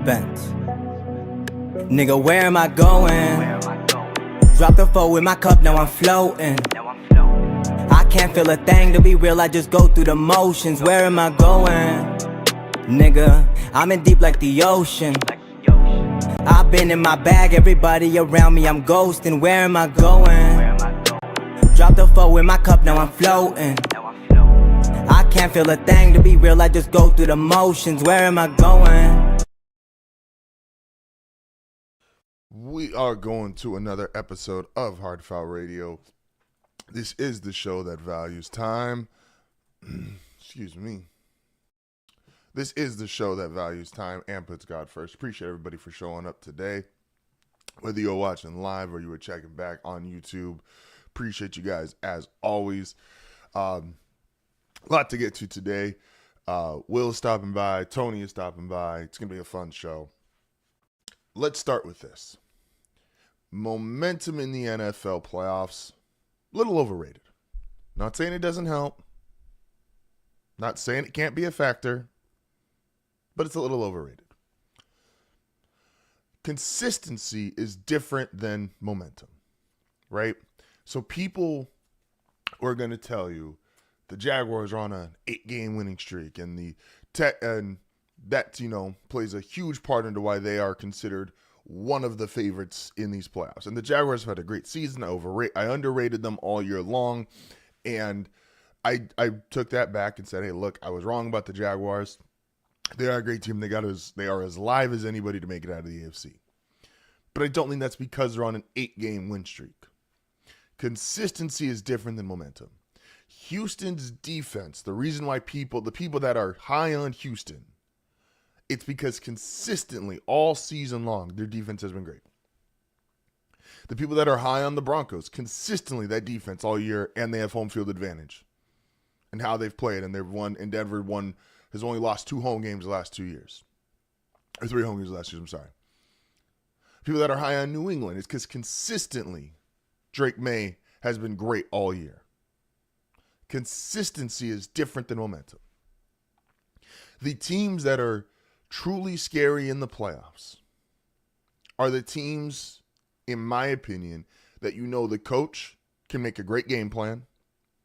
bent. Nigga, where am I going? Drop the four with my cup, now I'm floating. I can't feel a thing, to be real, I just go through the motions. Where am I going? Nigga, I'm in deep like the ocean. I've been in my bag, everybody around me, I'm ghosting. Where am I going? Drop the four with my cup, now I'm floating. I can't feel a thing, to be real, I just go through the motions. Where am I going? We are going to another episode of HardFoul Radio. This is the show that values time. Excuse me. This is the show that values time and puts God first. Appreciate everybody for showing up today. Whether you're watching live or you were checking back on YouTube, appreciate you guys as always. A lot to get to today. Will's stopping by. Tony is stopping by. It's going to be a fun show. Let's start with this. Momentum in the NFL playoffs, a little overrated. Not saying it doesn't help. Not saying it can't be a factor, but it's a little overrated. Consistency is different than momentum, right? So people are going to tell you the Jaguars are on an 8-game winning streak, and that plays a huge part into why they are considered one of the favorites in these playoffs. And the Jaguars have had a great season. I underrated them all year long, and I took that back and said, hey, look, I was wrong about the Jaguars. They are a great team. They are as live as anybody to make it out of the AFC. But I don't think that's because they're on an 8-game win streak. Consistency is different than momentum. Houston's defense, the reason why the people that are high on Houston, it's because consistently all season long, their defense has been great. The people that are high on the Broncos, consistently that defense all year, and they have home field advantage and how they've played. And they've won, and Denver has only lost 2 home games the last 2 years. Or 3 home games the last 2 years, I'm sorry. People that are high on New England, it's because consistently Drake May has been great all year. Consistency is different than momentum. The teams that are truly scary in the playoffs are the teams, in my opinion, that the coach can make a great game plan.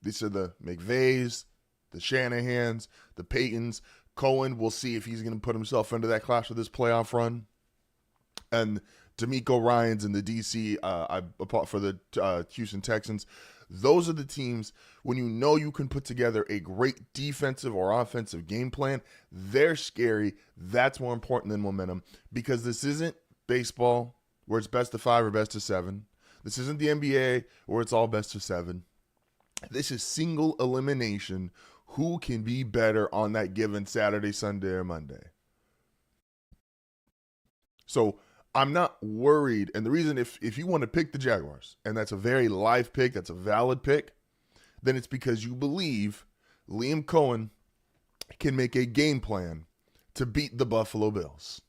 These are the McVays, the Shanahans, the Paytons. Cohen, we'll see if he's going to put himself into that class with this playoff run. And D'Amico Ryans and the DC for the Houston Texans. Those are the teams, when you can put together a great defensive or offensive game plan, they're scary. That's more important than momentum, because this isn't baseball where it's best of 5 or best of 7. This isn't the NBA where it's all best of 7. This is single elimination. Who can be better on that given Saturday, Sunday, or Monday? So I'm not worried. And the reason, if you want to pick the Jaguars, and that's a very live pick, that's a valid pick, then it's because you believe Liam Cohen can make a game plan to beat the Buffalo Bills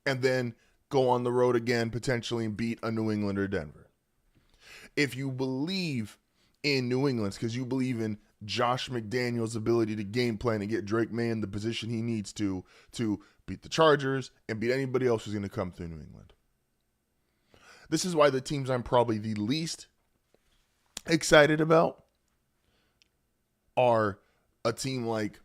and then go on the road again potentially and beat a New England or Denver. If you believe in New England, because you believe in Josh McDaniels' ability to game plan and get Drake May in the position he needs to beat the Chargers and beat anybody else who's going to come through New England. This is why the teams I'm probably the least excited about are a team like,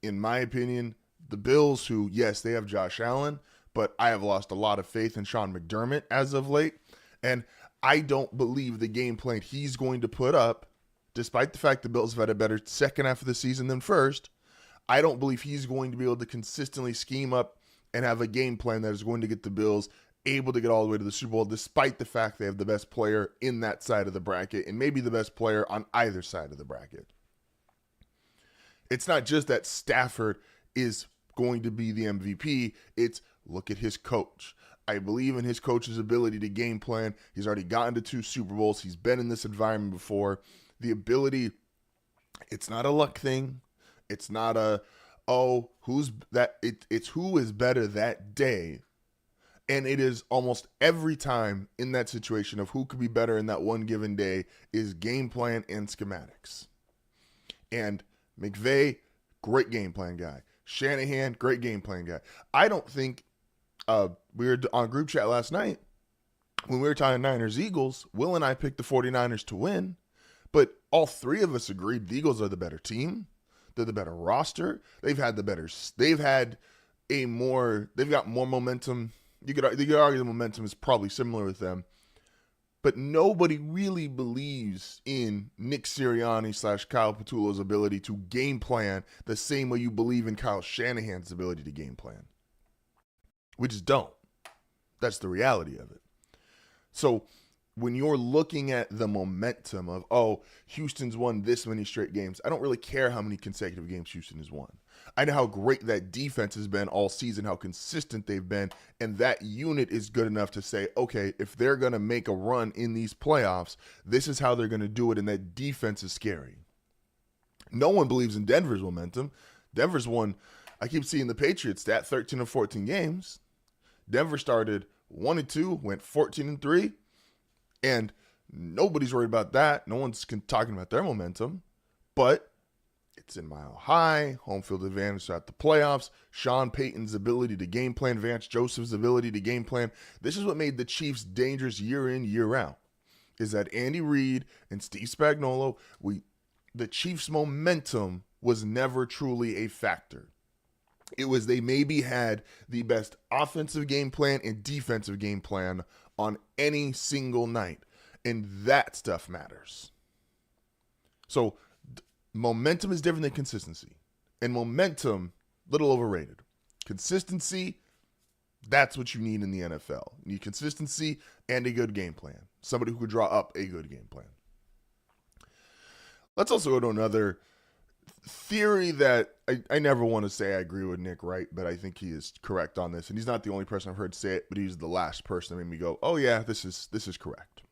in my opinion, the Bills, who, yes, they have Josh Allen, but I have lost a lot of faith in Sean McDermott as of late. And I don't believe the game plan he's going to put up, despite the fact the Bills have had a better second half of the season than first, I don't believe he's going to be able to consistently scheme up and have a game plan that is going to get the Bills able to get all the way to the Super Bowl, despite the fact they have the best player in that side of the bracket and maybe the best player on either side of the bracket. It's not just that Stafford is going to be the MVP. It's look at his coach. I believe in his coach's ability to game plan. He's already gotten to 2 Super Bowls. He's been in this environment before. The ability, it's not a luck thing. It's not it's who is better that day. And it is almost every time in that situation of who could be better in that one given day is game plan and schematics. And McVay, great game plan guy. Shanahan, great game plan guy. I don't think We were on group chat last night when we were talking Niners Eagles. Will and I picked the 49ers to win, but all three of us agreed the Eagles are the better team. They're the better roster. They've got more momentum. You could argue the momentum is probably similar with them, but nobody really believes in Nick Sirianni / Kyle Petullo's ability to game plan the same way you believe in Kyle Shanahan's ability to game plan. We just don't. That's the reality of it. So when you're looking at the momentum of, oh, Houston's won this many straight games, I don't really care how many consecutive games Houston has won. I know how great that defense has been all season, how consistent they've been, and that unit is good enough to say, okay, if they're going to make a run in these playoffs, this is how they're going to do it, and that defense is scary. No one believes in Denver's momentum. Denver's won, I keep seeing the Patriots stat, 13 or 14 games. Denver started 1-2, went 14-3, and nobody's worried about that. No one's talking about their momentum, but it's in Mile High, home field advantage throughout the playoffs, Sean Payton's ability to game plan, Vance Joseph's ability to game plan. This is what made the Chiefs dangerous year in, year out, is that Andy Reid and Steve Spagnuolo, the Chiefs' momentum was never truly a factor. It was they maybe had the best offensive game plan and defensive game plan on any single night, and that stuff matters. So momentum is different than consistency, and momentum, little overrated. Consistency, that's what you need in the NFL. You need consistency and a good game plan. Somebody who could draw up a good game plan. Let's also go to another theory that I never want to say I agree with Nick Wright, but I think he is correct on this. And he's not the only person I've heard say it, but he's the last person that made me go, oh yeah, this is correct.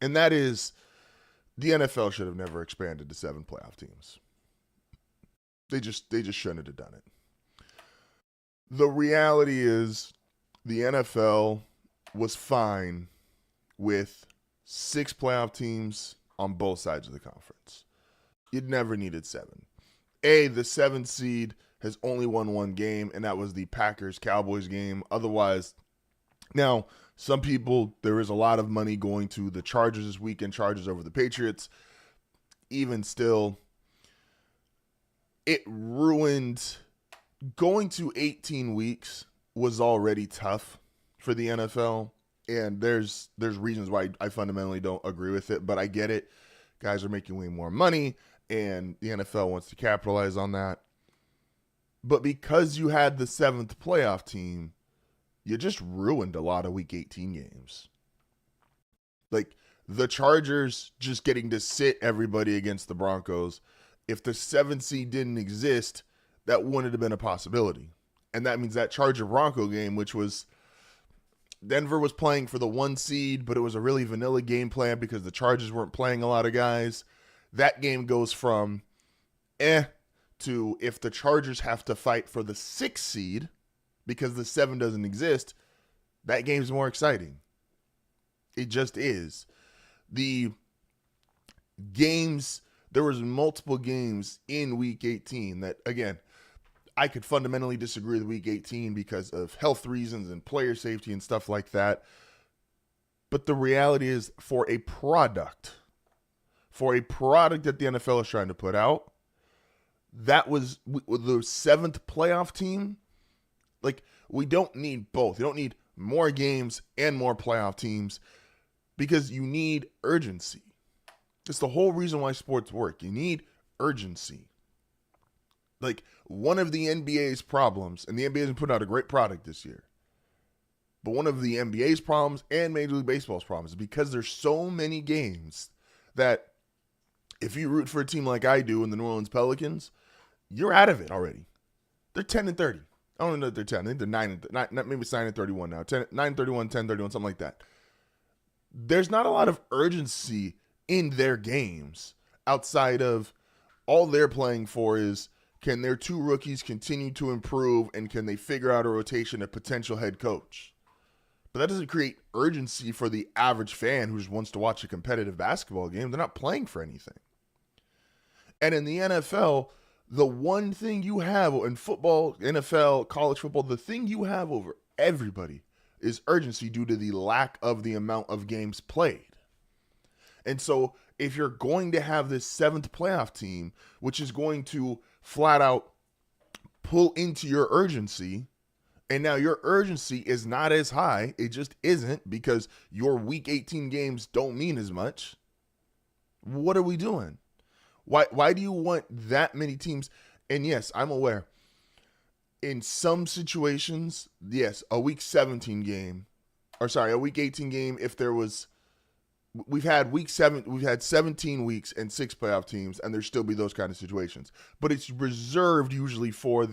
And that is, the NFL should have never expanded to 7 playoff teams. They just shouldn't have done it. The reality is the NFL was fine with 6 playoff teams on both sides of the conference. You'd never needed 7. The 7 seed has only won 1 game, and that was the Packers-Cowboys game. Otherwise, now, some people, there is a lot of money going to the Chargers this weekend, Chargers over the Patriots. Even still, it ruined. Going to 18 weeks was already tough for the NFL, and there's reasons why I fundamentally don't agree with it, but I get it. Guys are making way more money, and the NFL wants to capitalize on that. But because you had the 7th playoff team, you just ruined a lot of Week 18 games. Like, the Chargers just getting to sit everybody against the Broncos. If the 7th seed didn't exist, that wouldn't have been a possibility. And that means that Charger-Bronco game, which was Denver was playing for the 1 seed, but it was a really vanilla game plan because the Chargers weren't playing a lot of guys. That game goes from to if the Chargers have to fight for the 6th seed because the 7 doesn't exist, that game's more exciting. It just is. The games, there was multiple games in Week 18 that, again, I could fundamentally disagree with Week 18 because of health reasons and player safety and stuff like that. But the reality is, for a product that the NFL is trying to put out, that was with the 7th playoff team. Like, we don't need both. You don't need more games and more playoff teams because you need urgency. It's the whole reason why sports work. You need urgency. Like, one of the NBA's problems, and the NBA has put out a great product this year, but one of the NBA's problems and Major League Baseball's problems is because there's so many games that if you root for a team like I do in the New Orleans Pelicans, you're out of it already. They're 10-30. I don't know if they're 10. I think they're 9, maybe it's 9-31 now. 9-31, 10-31, something like that. There's not a lot of urgency in their games outside of all they're playing for is, can their 2 rookies continue to improve, and can they figure out a rotation of potential head coach? But that doesn't create urgency for the average fan who just wants to watch a competitive basketball game. They're not playing for anything. And in the NFL, The one thing you have in football, NFL, college football, the thing you have over everybody is urgency due to the lack of the amount of games played. And so if you're going to have this seventh playoff team, which is going to flat out pull into your urgency, and now your urgency is not as high, it just isn't because your week 18 games don't mean as much. What are we doing? Why do you want that many teams? And yes, I'm aware. In some situations, yes, a week 17 game, or sorry, a week 18 game, if there was, we've had 17 weeks and 6 playoff teams, and there still be those kind of situations. But it's reserved usually for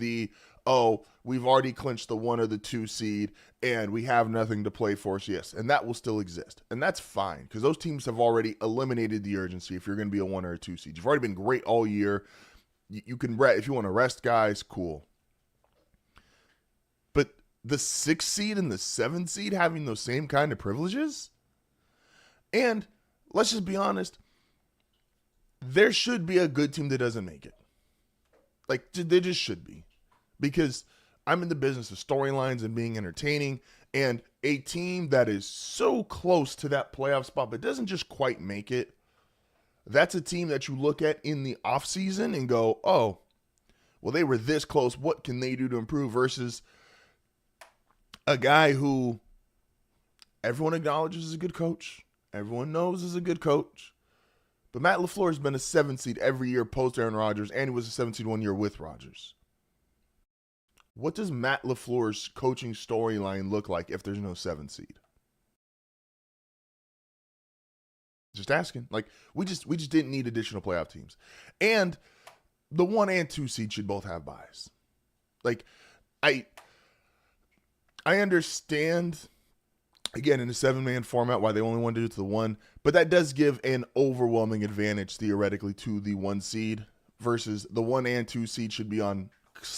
we've already clinched the 1 or the 2 seed, and we have nothing to play for. So yes, and that will still exist. And that's fine, because those teams have already eliminated the urgency if you're going to be a 1 or a 2 seed. You've already been great all year. You can if you want to rest guys, cool. But the 6th seed and the 7th seed having those same kind of privileges? And let's just be honest, there should be a good team that doesn't make it. Like, there just should be. Because I'm in the business of storylines and being entertaining, and a team that is so close to that playoff spot but doesn't just quite make it, that's a team that you look at in the offseason and go, oh, well, they were this close. What can they do to improve? Versus a guy who everyone acknowledges is a good coach. Everyone knows is a good coach. But Matt LaFleur has been a 7th seed every year post Aaron Rodgers, and he was a 7th seed 1 year with Rodgers. What does Matt LaFleur's coaching storyline look like if there's no 7th seed? Just asking. Like, we just didn't need additional playoff teams. And the 1 and 2 seed should both have buys. Like, I understand, again, in a 7-man format, why they only want to do it to the 1, but that does give an overwhelming advantage theoretically to the 1 seed versus the 1 and 2 seed should be on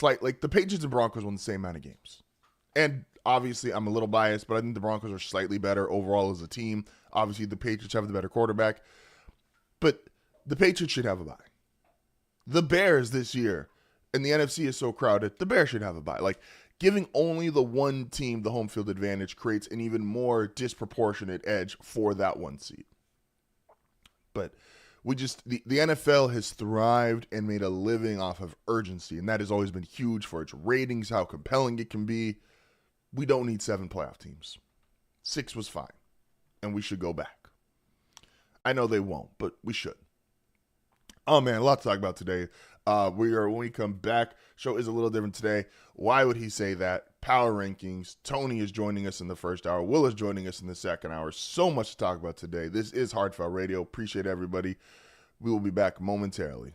like the Patriots and Broncos won the same amount of games. And obviously I'm a little biased, but I think the Broncos are slightly better overall as a team. Obviously the Patriots have the better quarterback, but the Patriots should have a bye. The Bears this year, and the NFC is so crowded, the Bears should have a bye. Like, giving only the 1 team the home field advantage creates an even more disproportionate edge for that 1 seed. But the NFL has thrived and made a living off of urgency, and that has always been huge for its ratings, how compelling it can be. We don't need 7 playoff teams. 6 was fine, and we should go back. I know they won't, but we should. Oh man, a lot to talk about today. When we come back, show is a little different today. Why would he say that? Power rankings. Tony is joining us in the first hour. Will is joining us in the second hour. So much to talk about today. This is HardFoul Radio. Appreciate everybody. We will be back momentarily.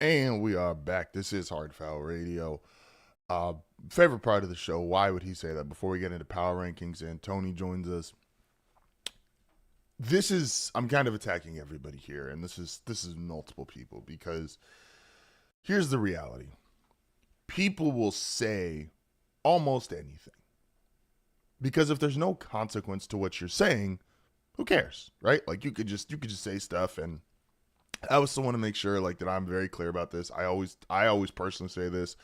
And we are back. This is HardFoul Radio. Favorite part of the show. Why would he say that? Before we get into power rankings and Tony joins us, I'm kind of attacking everybody here, and this is multiple people, because here's the reality. People will say almost anything, because if there's no consequence to what you're saying, who cares, right? Like you could just say stuff. And I also want to make sure like that I'm very clear about this. I always personally say this.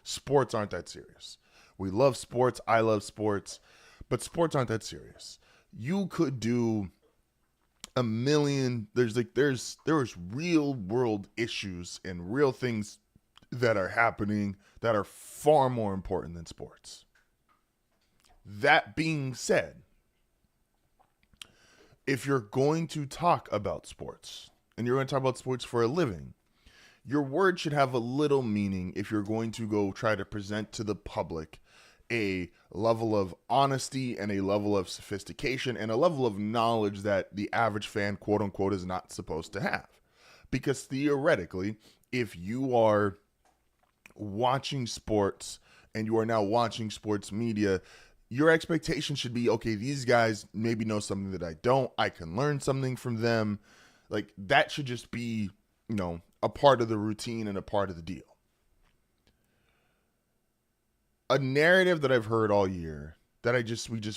Sports aren't that serious. We love sports. I love sports, but sports aren't that serious. You could do a million. There's real world issues and real things that are happening that are far more important than sports. That being said, if you're going to talk about sports and you're going to talk about sports for a living, your word should have a little meaning if you're going to go try to present to the public a level of honesty and a level of sophistication and a level of knowledge that the average fan, quote unquote, is not supposed to have. Because theoretically, if you are watching sports and you are now watching sports media, your expectation should be, okay, these guys maybe know something that I don't. I can learn something from them. Like that should just be, a part of the routine and a part of the deal. A narrative that I've heard all year that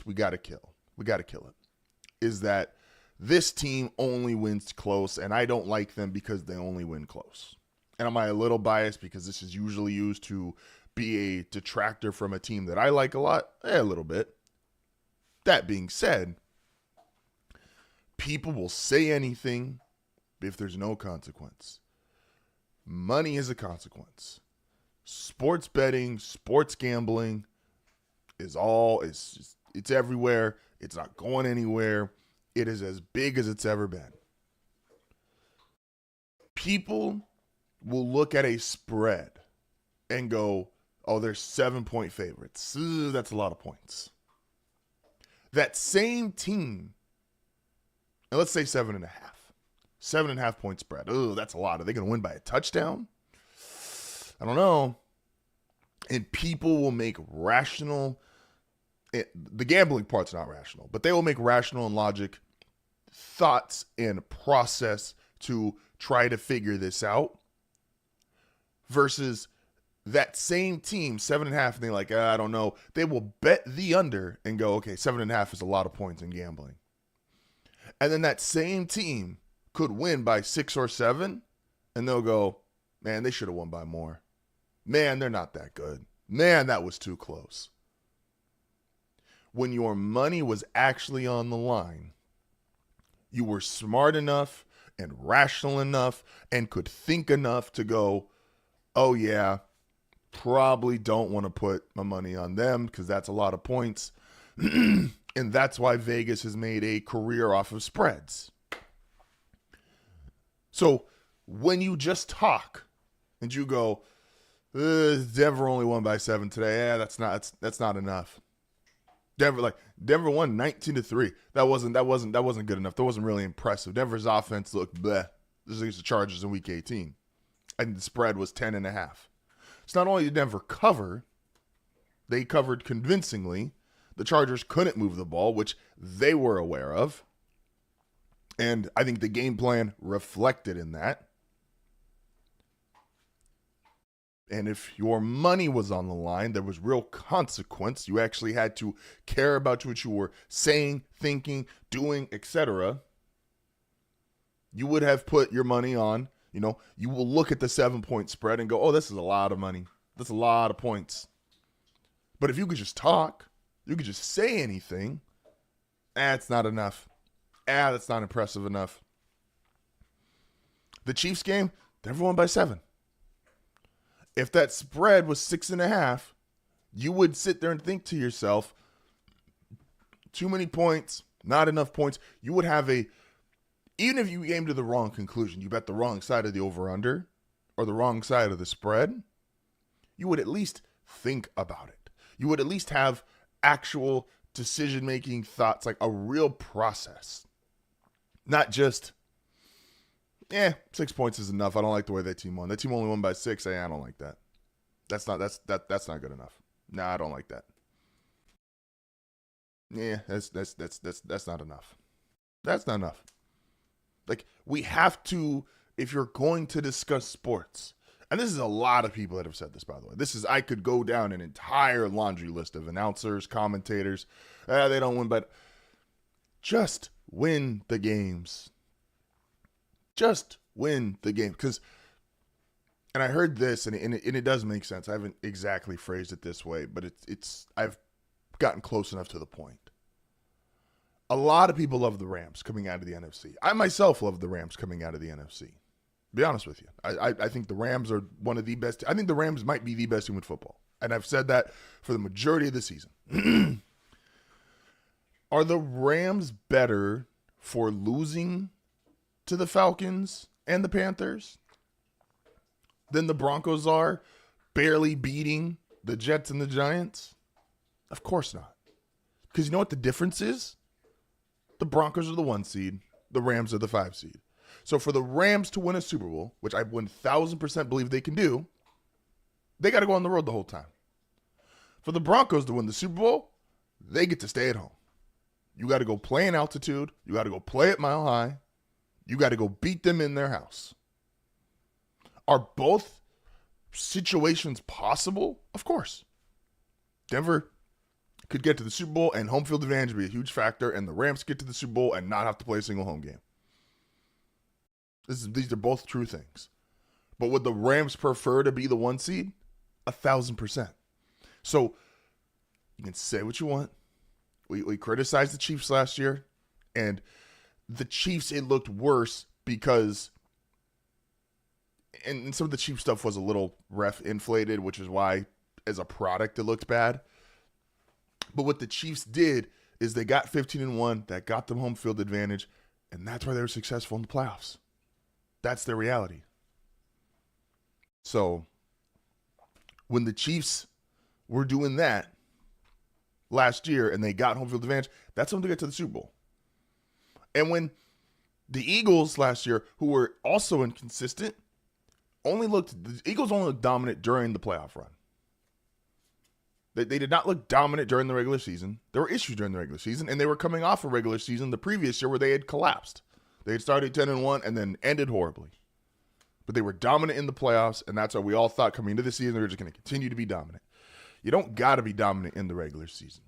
we got to kill. We got to kill it. Is that this team only wins close and I don't like them because they only win close. And am I a little biased because this is usually used to be a detractor from a team that I like a lot? A little bit. That being said, people will say anything if there's no consequence. Money is a consequence. Sports betting, sports gambling it's everywhere. It's not going anywhere. It is as big as it's ever been. People will look at a spread and go, oh, they're 7-point favorites. That's a lot of points. That same team, and let's say 7.5. 7.5 point spread. Oh, that's a lot. Are they going to win by a touchdown? I don't know. And people will make rational, the gambling part's not rational, but they will make rational and logic thoughts and process to try to figure this out. Versus that same team, 7.5, and they're like, I don't know. They will bet the under and go, okay, 7.5 is a lot of points in gambling. And then that same team could win by 6 or 7, and they'll go, man, they should have won by more. Man, they're not that good. Man, that was too close. When your money was actually on the line, you were smart enough and rational enough and could think enough to go, oh yeah, probably don't want to put my money on them because that's a lot of points. And that's why Vegas has made a career off of spreads. So when you just talk and you go, Denver only won by 7 today. Yeah, that's not enough. Denver won 19-3. That wasn't good enough. That wasn't really impressive. Denver's offense looked bleh. This is against the Chargers in Week 18. And the spread was 10.5. So not only did Denver cover, they covered convincingly. The Chargers couldn't move the ball, which they were aware of. And I think the game plan reflected in that. And if your money was on the line, there was real consequence. You actually had to care about what you were saying, thinking, doing, etc. You would have put your money on, you will look at the 7-point spread and go, oh, this is a lot of money. That's a lot of points. But if you could just talk, you could just say anything, it's not enough. That's not impressive enough. The Chiefs game, Denver won by 7. If that spread was 6.5, you would sit there and think to yourself, too many points, not enough points. You would have even if you came to the wrong conclusion, you bet the wrong side of the over-under or the wrong side of the spread, you would at least think about it. You would at least have actual decision-making thoughts, like a real process. Not just, 6 points is enough. I don't like the way that team won. That team only won by 6. I don't like that. That's not good enough. Nah, I don't like that. Yeah, that's not enough. That's not enough. Like, we have to, if you're going to discuss sports, and this is a lot of people that have said this, by the way. I could go down an entire laundry list of announcers, commentators. They don't win, but just win the games. Just win the game. Because, and I heard this, and it does make sense. I haven't exactly phrased it this way, but I've gotten close enough to the point. A lot of people love the Rams coming out of the NFC. I myself love the Rams coming out of the NFC. Be honest with you. I think the Rams are one of the best. I think the Rams might be the best team in football. And I've said that for the majority of the season. Are the Rams better for losing to the Falcons and the Panthers than the Broncos are barely beating the Jets and the Giants? Of course not. Because you know what the difference is? The Broncos are the 1 seed. The Rams are the 5 seed. So for the Rams to win a Super Bowl, which I 1,000% believe they can do, they got to go on the road the whole time. For the Broncos to win the Super Bowl, they get to stay at home. You got to go play in altitude. You got to go play at Mile High. You got to go beat them in their house. Are both situations possible? Of course. Denver could get to the Super Bowl and home field advantage would be a huge factor, and the Rams get to the Super Bowl and not have to play a single home game. These are both true things. But would the Rams prefer to be the 1 seed? 1,000%. So you can say what you want. We criticized the Chiefs last year, and the Chiefs, it looked worse because, and some of the Chiefs stuff was a little ref inflated, which is why as a product it looked bad. But what the Chiefs did is they got 15-1, that got them home field advantage, and that's why they were successful in the playoffs. That's their reality. So when the Chiefs were doing that last year and they got home field advantage, that's when they get to the Super Bowl. And when the Eagles last year, who were also inconsistent, the Eagles only looked dominant during the playoff run. They did not look dominant during the regular season. There were issues during the regular season, and they were coming off a regular season the previous year where they had collapsed. They had started 10-1 and then ended horribly. But they were dominant in the playoffs, and that's why we all thought coming into the season they were just going to continue to be dominant. You don't got to be dominant in the regular season.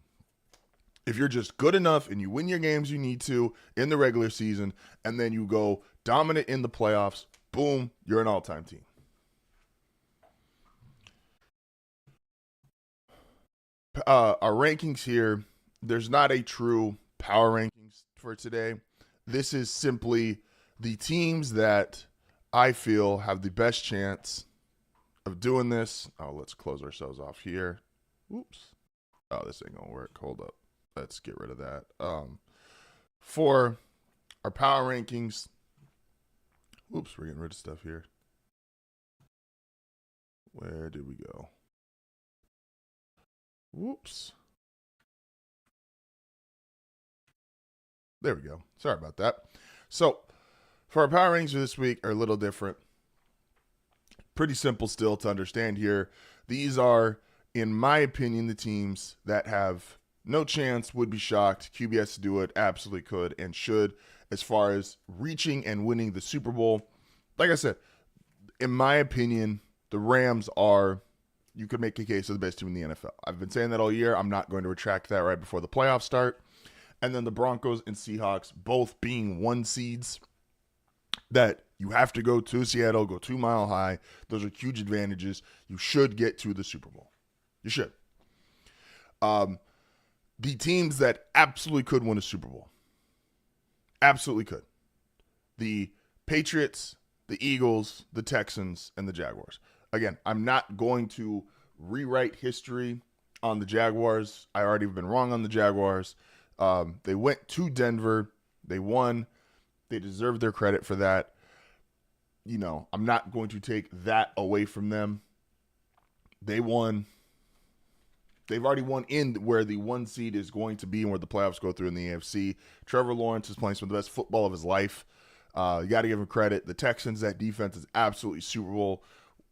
If you're just good enough and you win your games you need to in the regular season, and then you go dominant in the playoffs, boom, you're an all-time team. Our rankings here, there's not a true power rankings for today. This is simply the teams that I feel have the best chance of doing this. Oh, let's close ourselves off here. Oops. Oh, this ain't gonna work. Hold up. Let's get rid of that. For our power rankings, oops, we're getting rid of stuff here. Where did we go? Whoops. There we go. Sorry about that. So, for our power rankings for this week are a little different. Pretty simple still to understand here. These are, in my opinion, the teams that have no chance, would be shocked. QB has to do it, absolutely could and should, as far as reaching and winning the Super Bowl. Like I said, in my opinion, the Rams are, you could make a case of the best team in the NFL. I've been saying that all year. I'm not going to retract that right before the playoffs start. And then the Broncos and Seahawks both being 1 seeds that you have to go to Seattle, go to Mile High. Those are huge advantages. You should get to the Super Bowl. You should. The teams that absolutely could win a Super Bowl. Absolutely could. The Patriots, the Eagles, the Texans, and the Jaguars. Again, I'm not going to rewrite history on the Jaguars. I already have been wrong on the Jaguars. They went to Denver. They won. They deserve their credit for that. You know, I'm not going to take that away from them. They won. They've already won in where the 1 seed is going to be and where the playoffs go through in the AFC. Trevor Lawrence is playing some of the best football of his life. You got to give them credit. The Texans, that defense is absolutely Super Bowl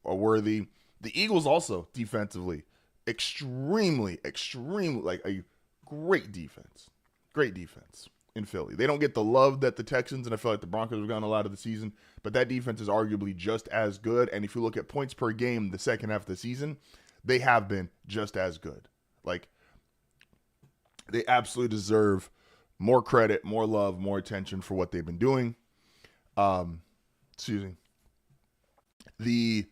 worthy. The Eagles also defensively, extremely, like a great defense. Great defense in Philly. They don't get the love that the Texans and I feel like the Broncos have gotten a lot of the season, but that defense is arguably just as good. And if you look at points per game the second half of the season, they have been just as good. Like, they absolutely deserve more credit, more love, more attention for what they've been doing. Excuse me. The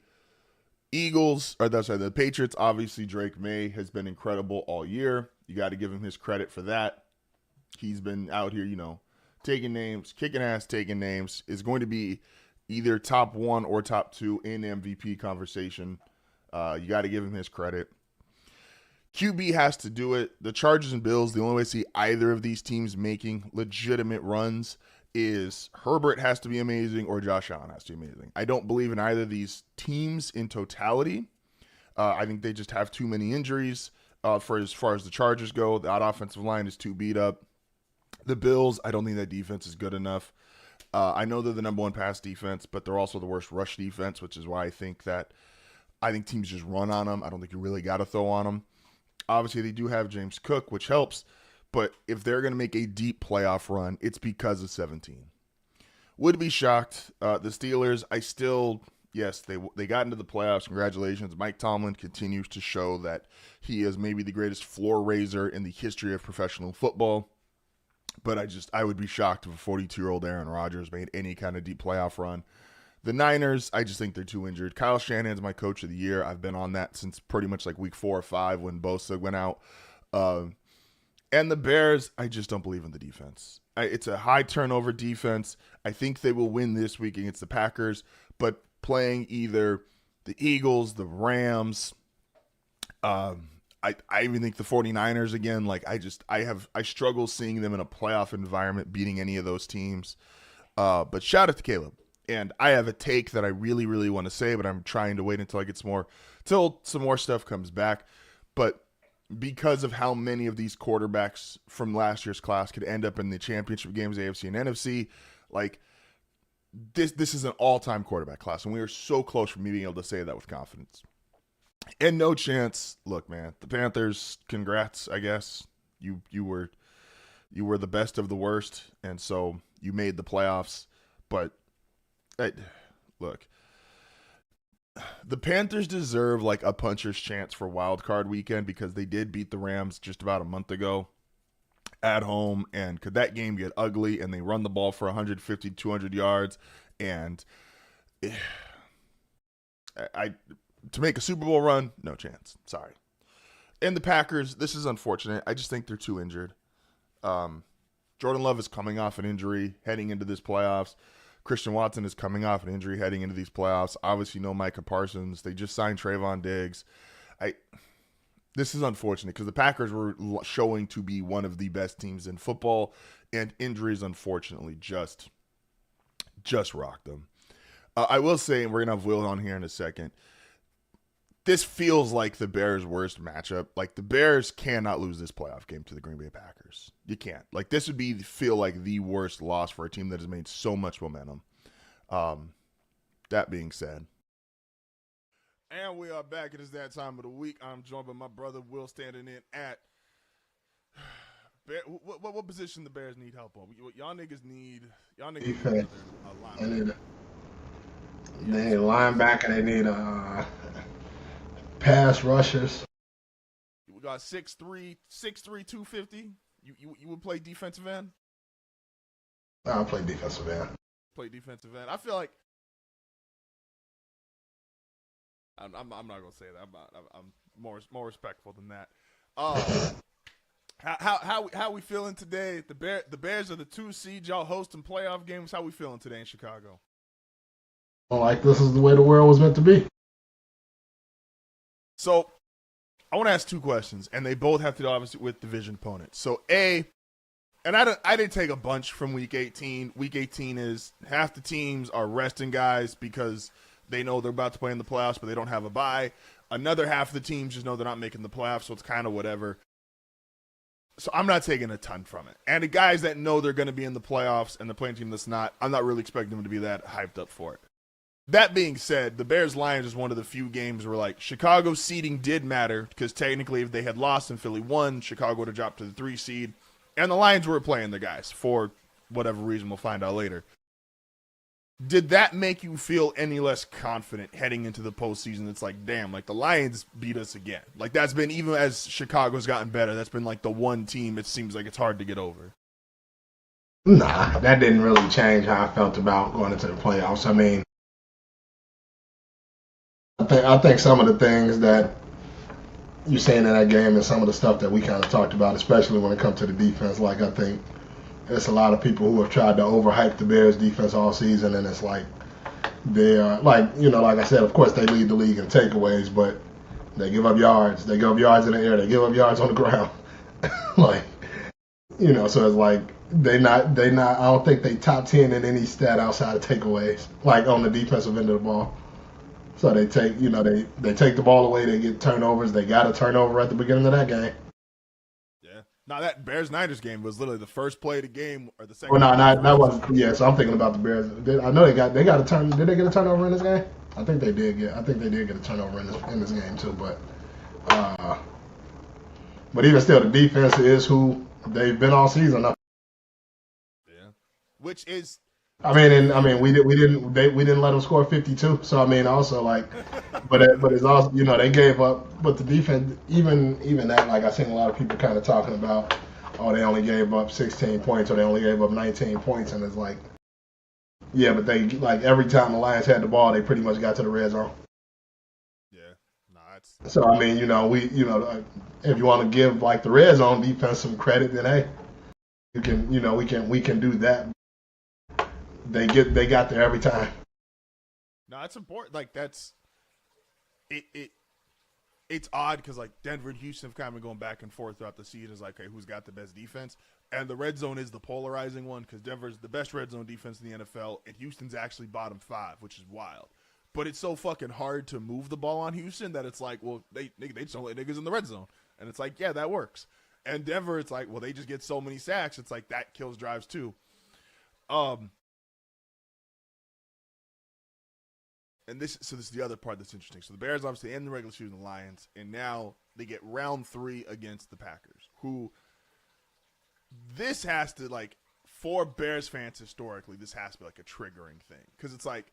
the Patriots, obviously Drake May has been incredible all year. You got to give him his credit for that. He's been out here, taking names, kicking ass, taking names. Is going to be either top 1 or top 2 in MVP conversation. You got to give him his credit. QB has to do it. The Chargers and Bills, the only way I see either of these teams making legitimate runs is Herbert has to be amazing or Josh Allen has to be amazing. I don't believe in either of these teams in totality. I think they just have too many injuries for as far as the Chargers go. That offensive line is too beat up. The Bills, I don't think that defense is good enough. I know they're the number 1 pass defense, but they're also the worst rush defense, which is why I think teams just run on them. I don't think you really got to throw on them. Obviously, they do have James Cook, which helps. But if they're going to make a deep playoff run, it's because of 17. Would be shocked. The Steelers, yes, they got into the playoffs. Congratulations. Mike Tomlin continues to show that he is maybe the greatest floor raiser in the history of professional football. But I would be shocked if a 42-year-old Aaron Rodgers made any kind of deep playoff run. The Niners, I just think they're too injured. Kyle Shanahan's my coach of the year. I've been on that since pretty much like week 4 or 5 when Bosa went out. And the Bears, I just don't believe in the defense. It's a high turnover defense. I think they will win this week against the Packers, but playing either the Eagles, the Rams, I even think the 49ers again, I struggle seeing them in a playoff environment beating any of those teams. But shout out to Caleb. And I have a take that I really, really want to say, but I'm trying to wait until some more stuff comes back. But because of how many of these quarterbacks from last year's class could end up in the championship games, AFC and NFC, this is an all-time quarterback class, and we are so close from me being able to say that with confidence. And no chance. Look, man, the Panthers, congrats, I guess. You were the best of the worst, and so you made the playoffs. But look, the Panthers deserve a puncher's chance for wild card weekend because they did beat the Rams just about a month ago at home. And could that game get ugly and they run the ball for 150, 200 yards? And to make a Super Bowl run, no chance. Sorry. And the Packers, this is unfortunate. I just think they're too injured. Jordan Love is coming off an injury heading into this playoffs. Christian Watson is coming off an injury heading into these playoffs. Obviously, no Micah Parsons. They just signed Trayvon Diggs. This is unfortunate because the Packers were showing to be one of the best teams in football, and injuries, unfortunately, just rocked them. I will say, and we're going to have Will on here in a second, this feels like the Bears' worst matchup. The Bears cannot lose this playoff game to the Green Bay Packers. You can't. This would feel like the worst loss for a team that has made so much momentum. That being said. And we are back. It is that time of the week. I'm joined by my brother Will standing in at what position the Bears need help on? Y'all niggas need a linebacker. They need a linebacker. They need pass rushers. We got 6'3", 250. You would play defensive end? I'll play defensive end. Play defensive end. I feel like I'm not gonna say that. I'm more respectful than that. How we feeling today? The Bears are the 2 seed. Y'all hosting playoff games. How we feeling today in Chicago? This is the way the world was meant to be. So I want to ask 2 questions, and they both have to do obviously with division opponents. So and I didn't take a bunch from Week 18. Week 18 is half the teams are resting guys because they know they're about to play in the playoffs, but they don't have a bye. Another half of the teams just know they're not making the playoffs, so it's kind of whatever. So I'm not taking a ton from it. And the guys that know they're going to be in the playoffs and the playing team that's not, I'm not really expecting them to be that hyped up for it. That being said, the Bears-Lions is one of the few games where, like, Chicago's seeding did matter because technically if they had lost and Philly won, Chicago would have dropped to the 3 seed. And the Lions were playing the guys for whatever reason we'll find out later. Did that make you feel any less confident heading into the postseason? It's like, damn, like the Lions beat us again. Like that's been, even as Chicago's gotten better, that's been like the one team it seems like it's hard to get over. Nah, that didn't really change how I felt about going into the playoffs. I mean, I think some of the things that you're saying in that game and some of the stuff that we kind of talked about, especially when it comes to the defense, like I think there's a lot of people who have tried to overhype the Bears defense all season, and it's like they are, like, you know, like I said, of course they lead the league in takeaways, but they give up yards. They give up yards in the air. They give up yards on the ground. Like, you know, so it's like they not. I don't think they top 10 in any stat outside of takeaways, like on the defensive end of the ball. So they take, you know, they take the ball away. They get turnovers. They got a turnover at the beginning of that game. Yeah. Now that Bears-Niners game was literally the first play of the game or the second. Well, no, that wasn't. Yeah, so I'm thinking about the Bears. I know they got a turn. Did they get a turnover in this game? I think they did get a turnover in this game too. But even still, the defense is who they've been all season. Yeah. Which is. I mean, we didn't let them score 52. So I mean, also like, but it's also, you know, they gave up. But the defense, even that, like I seen a lot of people kind of talking about, oh, they only gave up 16 points or they only gave up 19 points, and it's like, yeah, but they, like, every time the Lions had the ball, they pretty much got to the red zone. Yeah, no, that's. So I mean, you know, if you want to give like the red zone defense some credit, then hey, you can, you know, we can do that. They got there every time. No, it's important. Like that's it. It's odd because like Denver and Houston have kind of been going back and forth throughout the season. It's like, okay, who's got the best defense? And the red zone is the polarizing one because Denver's the best red zone defense in the NFL, and Houston's actually bottom 5, which is wild. But it's so fucking hard to move the ball on Houston that it's like, well, they just don't let niggas in the red zone, and it's like, yeah, that works. And Denver, it's like, well, they just get so many sacks. It's like that kills drives too. And this is the other part that's interesting. So the Bears obviously end the regular season, the Lions, and now they get round 3 against the Packers, who this has to, like, for Bears fans historically, this has to be like a triggering thing. Because it's like,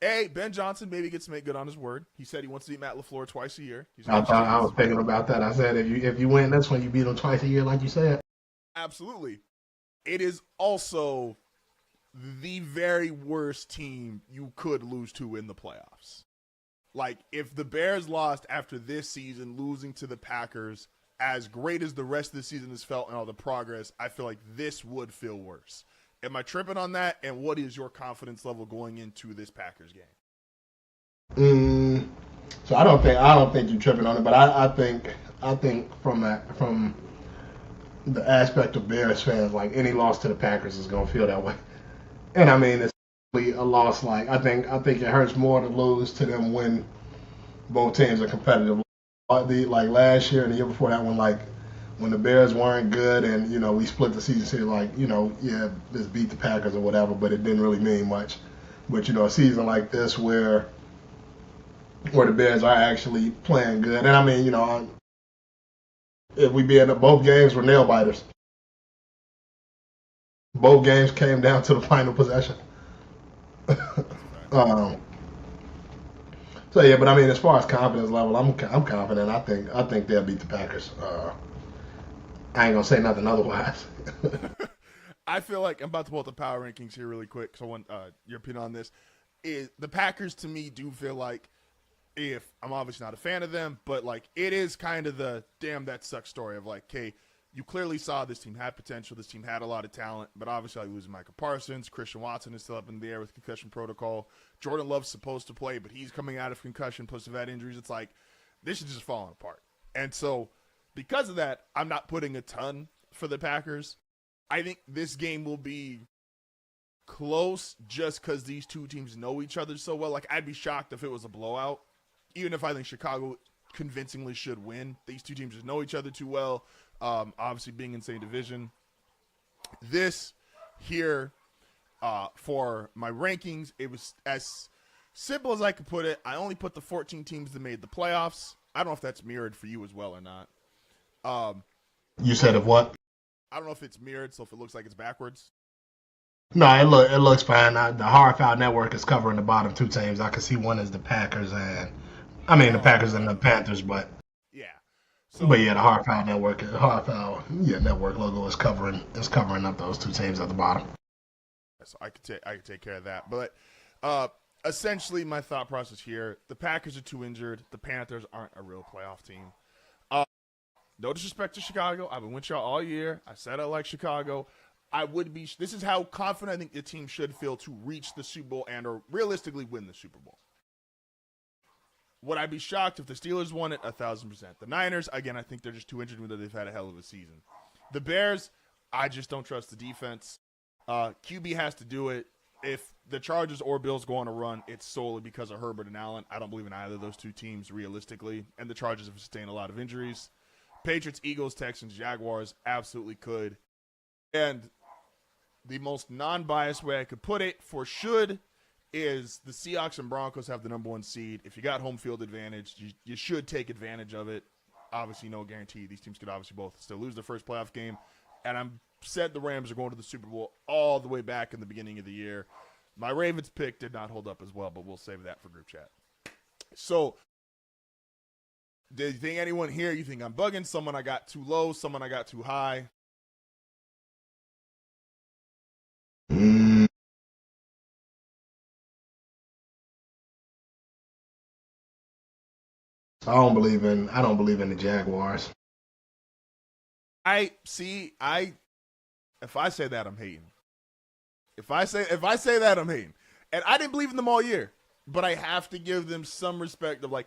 A, Ben Johnson maybe gets to make good on his word. He said he wants to beat Matt LaFleur twice a year. I was thinking about that. I said if you win this one, you beat him twice a year, like you said. Absolutely. It is also the very worst team you could lose to in the playoffs. Like, if the Bears lost after this season, losing to the Packers, as great as the rest of the season has felt and all the progress, I feel like this would feel worse. Am I tripping on that? And what is your confidence level going into this Packers game? So I don't think you're tripping on it, but I think from the aspect of Bears fans, like any loss to the Packers is gonna feel that way. And I mean, it's really a loss. Like I think it hurts more to lose to them when both teams are competitive. Like last year and the year before that, when the Bears weren't good and, you know, we split the season, so like, you know, yeah, just beat the Packers or whatever, but it didn't really mean much. But, you know, a season like this where the Bears are actually playing good, and I mean, you know, if we be in both games were nail biters. Both games came down to the final possession. So yeah, but I mean, as far as confidence level, I'm confident. I think they'll beat the Packers. I ain't gonna say nothing otherwise. I feel like I'm about to pull up the power rankings here really quick. So I want your opinion on this. Is the Packers to me do feel like, if I'm obviously not a fan of them, but like it is kind of the damn that sucks story of like, okay, you clearly saw this team had potential. This team had a lot of talent, but obviously like losing Micah Parsons. Christian Watson is still up in the air with concussion protocol. Jordan Love's supposed to play, but he's coming out of concussion plus have had injuries. It's like this is just falling apart. And so because of that, I'm not putting a ton for the Packers. I think this game will be close just because these two teams know each other so well. Like I'd be shocked if it was a blowout, even if I think Chicago convincingly should win. These two teams just know each other too well. Obviously, being in the same division. This here, for my rankings, it was as simple as I could put it. I only put the 14 teams that made the playoffs. I don't know if that's mirrored for you as well or not. You said of what? I don't know if it's mirrored, so if it looks like it's backwards. No, it looks fine. The HardFoul network is covering the bottom two teams. I can see one is the Packers and the Packers and the Panthers, but yeah. But yeah, the HardFoul network, network logo is covering up those two teams at the bottom. So I could take care of that. But essentially, my thought process here: the Packers are too injured. The Panthers aren't a real playoff team. No disrespect to Chicago. I've been with y'all all year. I said I like Chicago. This is how confident I think the team should feel to reach the Super Bowl or realistically win the Super Bowl. Would I be shocked if the Steelers won it? 1,000%. The Niners, again, I think they're just too injured whether they've had a hell of a season. The Bears, I just don't trust the defense. QB has to do it. If the Chargers or Bills go on a run, it's solely because of Herbert and Allen. I don't believe in either of those two teams realistically, and the Chargers have sustained a lot of injuries. Patriots, Eagles, Texans, Jaguars absolutely could. And the most non-biased way I could put it for should is the Seahawks and Broncos have the number one seed. If you got home field advantage, you should take advantage of it. Obviously, no guarantee. These teams could obviously both still lose their first playoff game. And I'm said the Rams are going to the Super Bowl all the way back in the beginning of the year. My Ravens pick did not hold up as well, but we'll save that for group chat. So, do you think anyone here, you think I'm bugging? Someone I got too low, someone I got too high? I don't believe in the Jaguars. If I say that, I'm hating. If I say that, I'm hating. And I didn't believe in them all year, but I have to give them some respect of like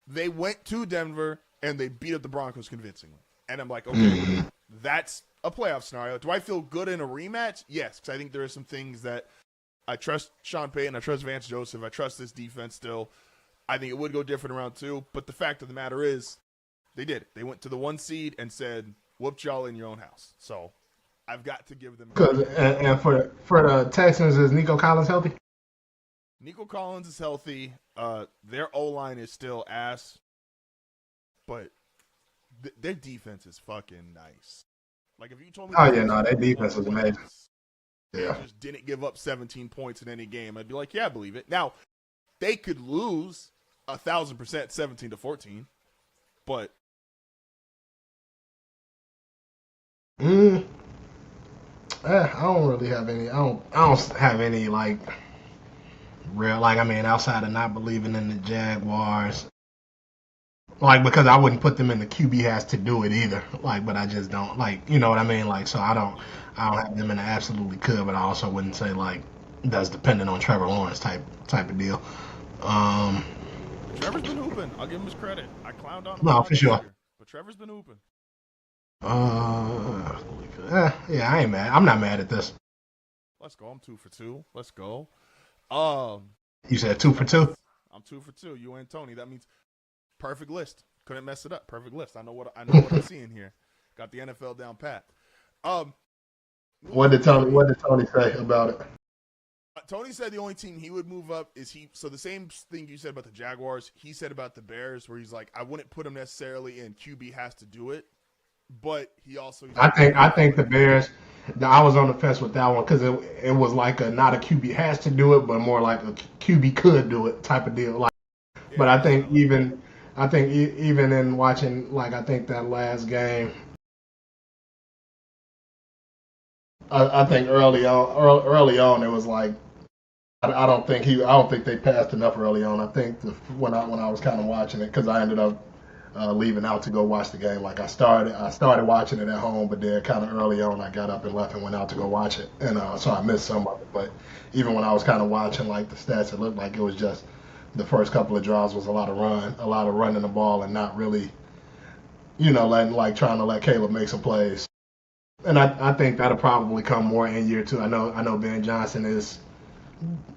they went to Denver and they beat up the Broncos convincingly. And I'm like, okay, that's a playoff scenario. Do I feel good in a rematch? Yes, because I think there are some things that I trust Sean Payton, I trust Vance Joseph, I trust this defense still. I think it would go different around two, but the fact of the matter is they did it. They went to the 1 seed and said, whooped y'all in your own house. So I've got to give them and for the Texans, is Nico Collins healthy? Nico Collins is healthy. Their O-line is still ass, but their defense is fucking nice. Like if you told me their defense is amazing. They just didn't give up 17 points in any game, I'd be like, yeah, I believe it. Now, they could lose 1,000% 17-14, but I don't really have any. I don't have any like real like. Outside of not believing in the Jaguars, like because I wouldn't put them in the QB has to do it either. Like, but I just don't like. You know what I mean? Like, so I don't have them in the absolutely could, but I also wouldn't say like that's dependent on Trevor Lawrence type of deal. Trevor's been hooping. I'll give him his credit. I clowned on him. No, for sure. But Trevor's been hooping. Yeah, I ain't mad. I'm not mad at this. Let's go. I'm 2 for 2. Let's go. You said 2 for 2? I'm 2 for 2. You and Tony. That means perfect list. Couldn't mess it up. Perfect list. I know what I'm seeing here. Got the NFL down pat. What did Tony say about it? Tony said the only team he would move up is so the same thing you said about the Jaguars, he said about the Bears, where he's like, I wouldn't put him necessarily in QB has to do it, but he also. I think the Bears. I was on the fence with that one because it was like not a QB has to do it, but more like a QB could do it type of deal. Like, yeah, but I think even in watching like I think that last game. I think early on it was like I don't think they passed enough early on. I think when I was kind of watching it because I ended up leaving out to go watch the game. Like I started watching it at home, but then kind of early on I got up and left and went out to go watch it, and so I missed some of it. But even when I was kind of watching like the stats, it looked like it was just the first couple of drives was a lot of running the ball and not really, trying to let Caleb make some plays. And I think that'll probably come more in year 2. I know Ben Johnson is,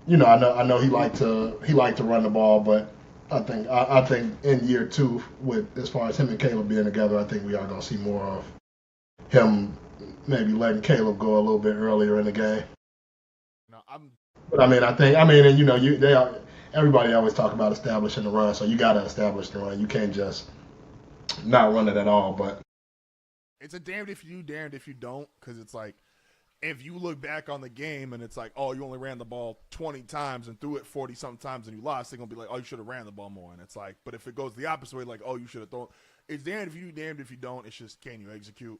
I know he liked to run the ball, but I think in year 2 with as far as him and Caleb being together, I think we are gonna see more of him maybe letting Caleb go a little bit earlier in the game. No, But and everybody always talk about establishing the run, so you got to establish the run. You can't just not run it at all. But it's a damned if you do, damned if you don't, because it's like if you look back on the game and it's like, oh, you only ran the ball 20 times and threw it 40-something times and you lost, they're going to be like, oh, you should have ran the ball more. And it's like, but if it goes the opposite way, like, oh, you should have thrown. It's damned if you do, damned if you don't. It's just, can you execute?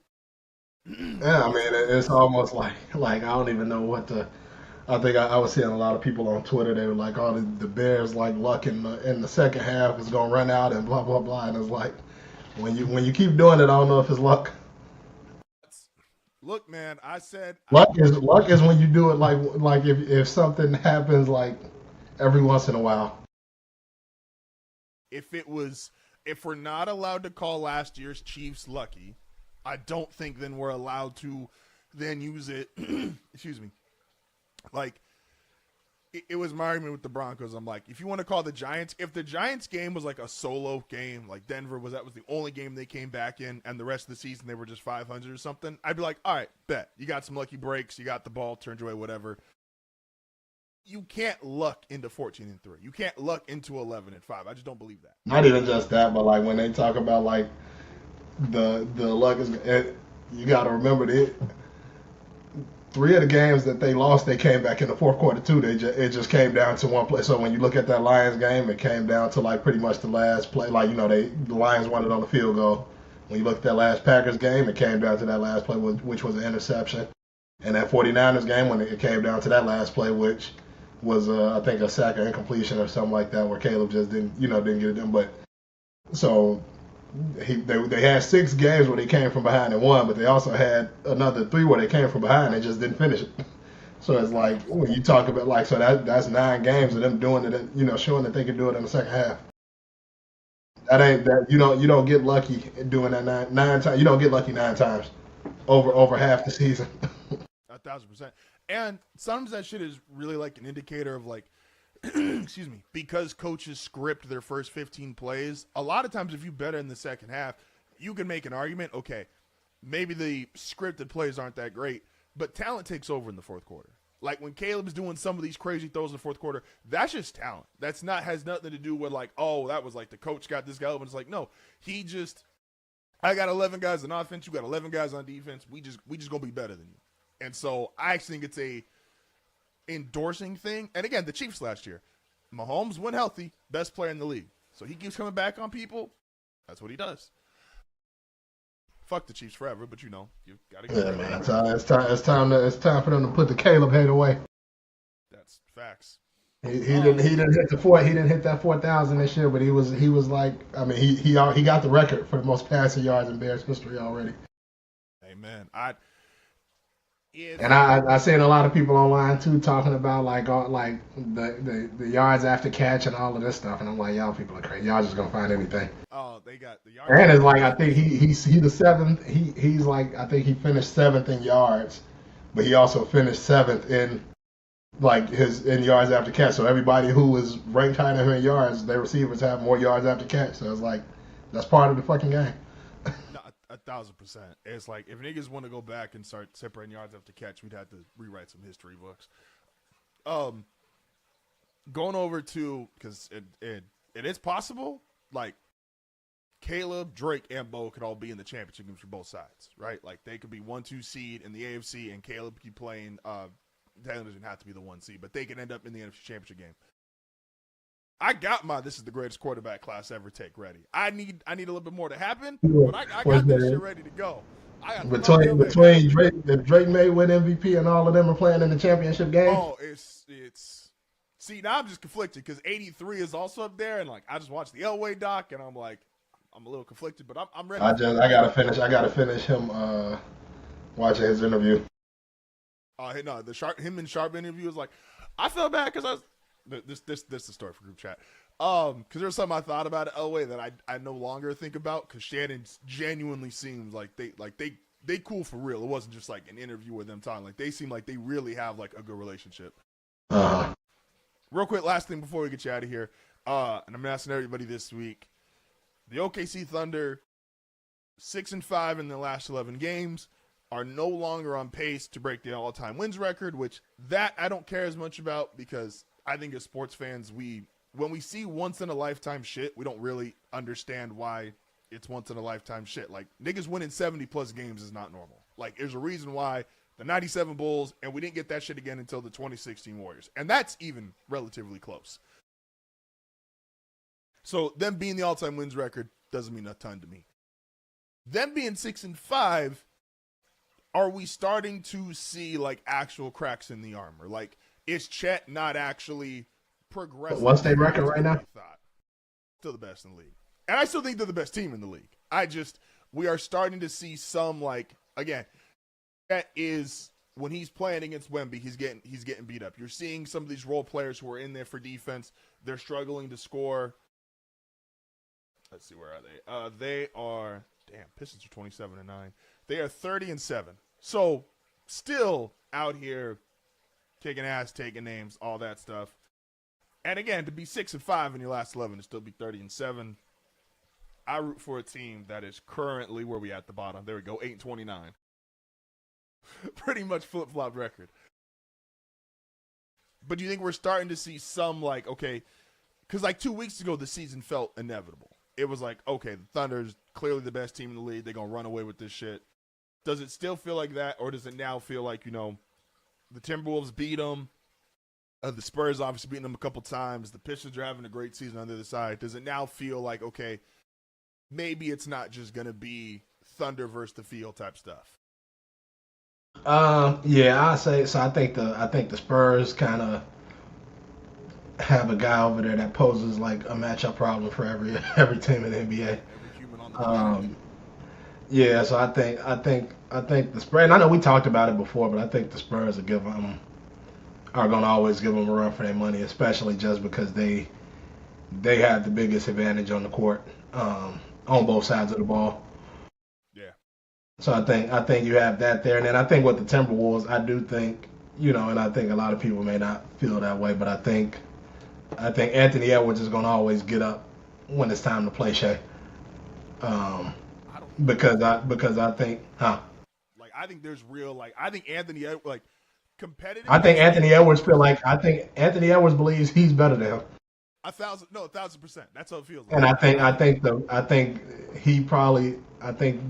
yeah, it's almost like I don't even know what to. I think I was seeing a lot of people on Twitter. They were like, "Oh, the Bears like luck in the second half is gonna run out and blah blah blah." And it's like when you keep doing it, I don't know if it's luck. Look, man, I said luck is when you do it like if something happens like every once in a while. If we're not allowed to call last year's Chiefs lucky, I don't think then we're allowed to then use it. Excuse me. Like, it was my argument with the Broncos. I'm like, if you want to call the Giants, if the Giants game was like a solo game, like Denver was, that was the only game they came back in, and the rest of the season they were just 500 or something, I'd be like, all right, bet. You got some lucky breaks, you got the ball, turned away, whatever. You can't luck into 14-3. You can't luck into 11-5. I just don't believe that. Not even just that, but like when they talk about like the luck is, you got to remember that 3 of the games that they lost, they came back in the fourth quarter too. It just came down to one play. So when you look at that Lions game, it came down to like pretty much the last play. Like the Lions won it on the field goal. When you look at that last Packers game, it came down to that last play, which was an interception. And that 49ers game, when it came down to that last play, which was I think a sack or incompletion or something like that, where Caleb just didn't get it done. But so they had 6 games where they came from behind and won, but they also had another 3 where they came from behind and just didn't finish it. So it's like when you talk about like, so that's 9 games of them doing it, showing that they can do it in the second half. That ain't that you don't get lucky doing that nine times. You don't get lucky 9 times over half the season. 1,000%. And sometimes that shit is really like an indicator of like, excuse me, because coaches script their first 15 plays, a lot of times if you bet in the second half, you can make an argument, okay, maybe the scripted plays aren't that great, but talent takes over in the fourth quarter. Like when Caleb's doing some of these crazy throws in the fourth quarter, that's just talent. Has nothing to do with like, oh, that was like the coach got this guy open. It's like, no, I got 11 guys on offense, you got 11 guys on defense. We just gonna be better than you. And so I actually think it's a endorsing thing. And again, the Chiefs last year, Mahomes, when healthy, best player in the league. So he keeps coming back on people. That's what he does. Fuck the Chiefs forever, but you gotta get man. It's time for them to put the Caleb hate away. That's facts. He didn't hit that 4,000 this year, but he was like, I mean, he got the record for the most passing yards in Bears history already. Amen. I seen a lot of people online too talking about like the yards after catch and all of this stuff, and I'm like, y'all people are crazy. Y'all just gonna find anything. Oh, they got the yards. And it's like I think he's the 7th. He's like I think he finished 7th in yards, but he also finished 7th in in yards after catch. So everybody who was ranked higher than him in yards, their receivers have more yards after catch. So it's like that's part of the fucking game. 1,000%. It's like if niggas want to go back and start separating yards after catch, we'd have to rewrite some history books. Going over to because it is possible. Like Caleb, Drake, and Bo could all be in the championship games for both sides, right? Like they could be 1-2 seed in the AFC, and Caleb keep playing. Taylor doesn't have to be the 1 seed, but they could end up in the NFC Championship game. I got this is the greatest quarterback class ever take ready. I need a little bit more to happen, but I got this shit ready to go. Between Drake, if Drake may win MVP and all of them are playing in the championship game. Oh, it's see now I'm just conflicted because 83 is also up there, and like I just watched the Elway doc, and I'm like I'm a little conflicted, but I'm ready. I gotta finish him watching his interview. Hey, no, him and Sharp interview was like I felt bad because I was. This is the story for group chat. Because there's something I thought about Elway that I no longer think about because Shannon genuinely seems like they cool for real. It wasn't just like an interview with them talking. Like they seem like they really have like a good relationship. Real quick, last thing before we get you out of here, and I'm asking everybody this week: the OKC Thunder 6-5 in the last 11 games, are no longer on pace to break the all-time wins record, which that I don't care as much about because I think as sports fans, when we see once-in-a-lifetime shit, we don't really understand why it's once-in-a-lifetime shit. Like, niggas winning 70-plus games is not normal. Like, there's a reason why the 97 Bulls, and we didn't get that shit again until the 2016 Warriors. And that's even relatively close. So them being the all-time wins record doesn't mean a ton to me. Them being 6-5, are we starting to see like actual cracks in the armor? Like, is Chet not actually progressing? What's their record right now? Still the best in the league. And I still think they're the best team in the league. We are starting to see some, like, again, that is when he's playing against Wemby, he's getting beat up. You're seeing some of these role players who are in there for defense. They're struggling to score. Let's see, where are they? They are, Pistons are 27-9. They are 30-7. So still out here kicking ass, taking names, all that stuff. And again, to be 6-5 in your last 11 to still be 30-7. I root for a team that is currently where we at the bottom. There we go, 8-29. Pretty much flip-flop record. But do you think we're starting to see some, like, okay, because like 2 weeks ago, the season felt inevitable. It was like, okay, the Thunder's clearly the best team in the league. They're going to run away with this shit. Does it still feel like that, or does it now feel like, you know, the Timberwolves beat them, the Spurs obviously beating them a couple times, the Pistons are having a great season on the other side. Does it now feel like, okay, maybe it's not just going to be Thunder versus the field type stuff? Yeah, I say so. I think the Spurs kind of have a guy over there that poses like a matchup problem for every team in the NBA. Every human on the planet. Yeah, so I think the Spurs. And I know we talked about it before, but I think the Spurs are going to always give them a run for their money, especially just because they have the biggest advantage on the court on both sides of the ball. Yeah. So I think you have that there, and then I think with the Timberwolves, I do think, you know, and I think a lot of people may not feel that way, but I think Anthony Edwards is going to always get up when it's time to play Shea. Because I think, like, I think there's real, like, I think Anthony, like, competitive. I think Anthony Edwards believes he's better than him. 1,000%. That's how it feels. And I think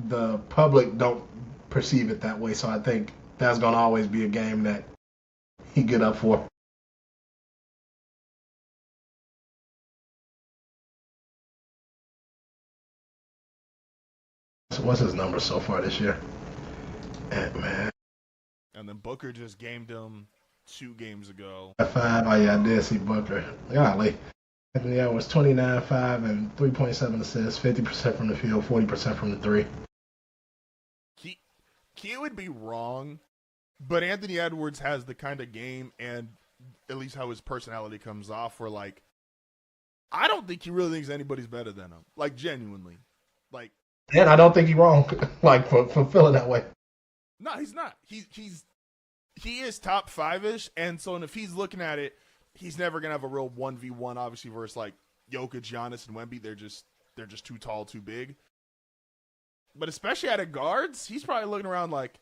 the public don't perceive it that way. So I think that's going to always be a game that he get up for. So what's his number so far this year? Man. And then Booker just gamed him 2 games ago. 5. Oh yeah, I did see Booker. Golly. Anthony Edwards 29-5 and 3.7 assists, 50% from the field, 40% from the three. He would be wrong, but Anthony Edwards has the kind of game and at least how his personality comes off where, like, I don't think he really thinks anybody's better than him. Like, genuinely. Like, and I don't think he's wrong, like, for feeling that way. No, he's not. He is top 5-ish, and so if he's looking at it, he's never gonna have a real 1v1, obviously, versus like Jokic, Giannis, and Wemby. They're just too tall, too big. But especially at a guards, he's probably looking around like,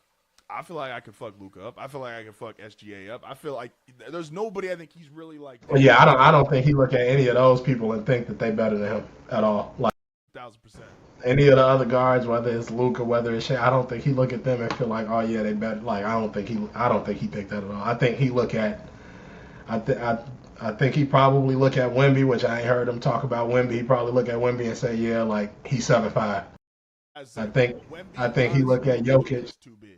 I feel like I could fuck Luka up. I feel like I could fuck SGA up. I feel like there's nobody I think he's really like. Well, yeah, I don't think he look at any of those people and think that they better than him at all. Like 1,000%. Any of the other guards, whether it's Luka, whether it's Shea, I don't think he look at them and feel like, oh yeah, they better. Like I don't think he think that at all. I think he look at, I think he probably look at Wemby, which I ain't heard him talk about Wemby. He probably look at Wemby and say, yeah, like he's 7'5". I think he look at Jokic. Too big.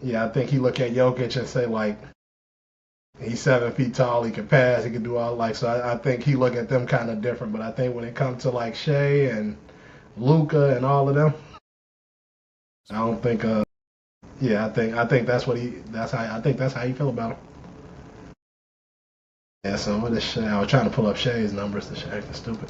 Yeah, I think he look at Jokic and say like he's 7 feet tall, he can pass, he can do all like. So I think he look at them kind of different. But I think when it comes to like Shea and Luka and all of them, I don't think. Yeah, I think that's what I think that's how you feel about him. Yeah. So what is Shea? I was trying to pull up Shea's numbers. This shit acting stupid.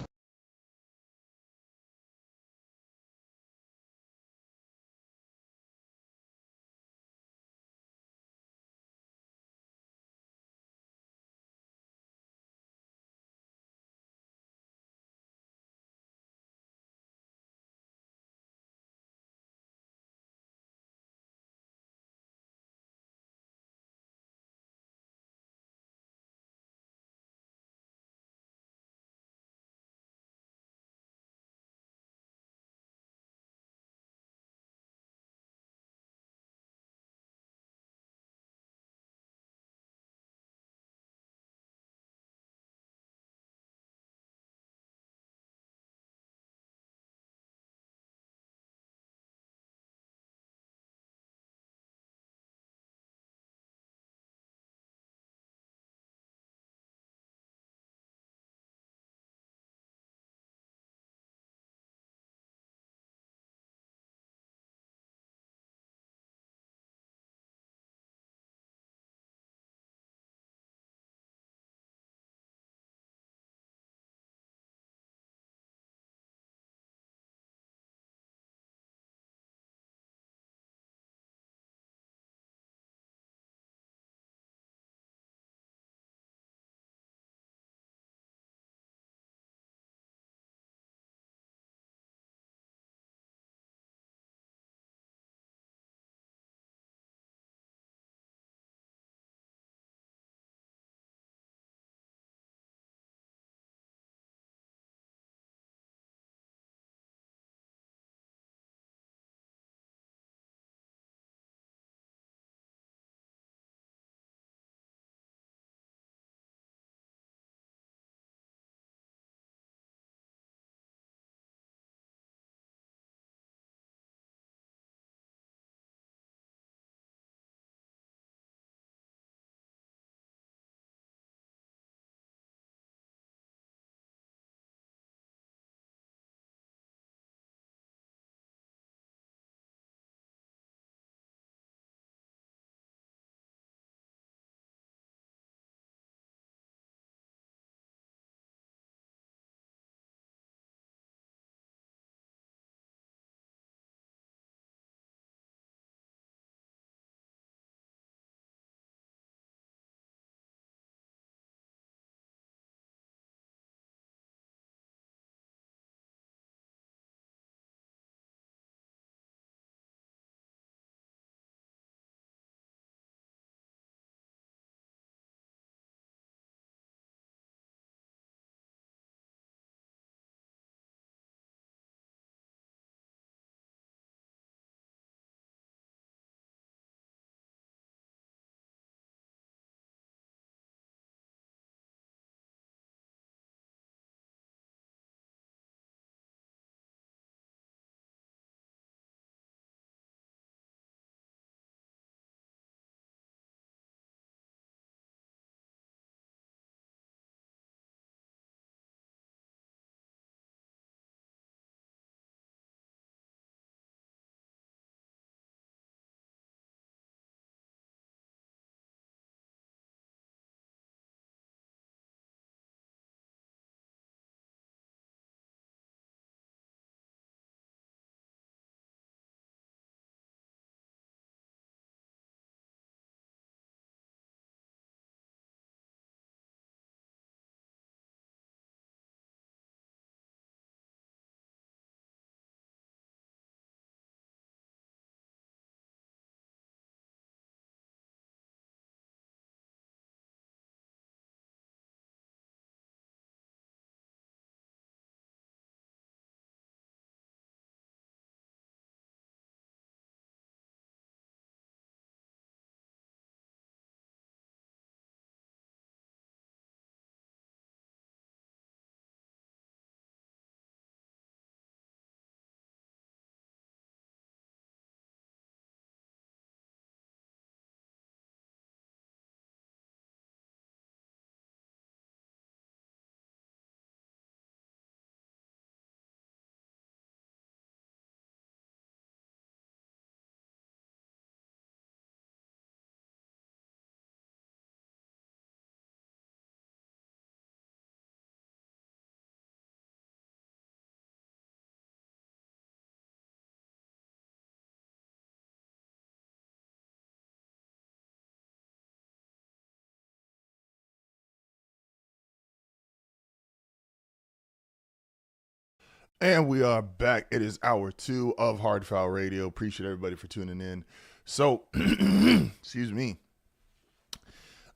And we are back. It is hour 2 of HardFoul Radio. Appreciate everybody for tuning in. So, excuse me.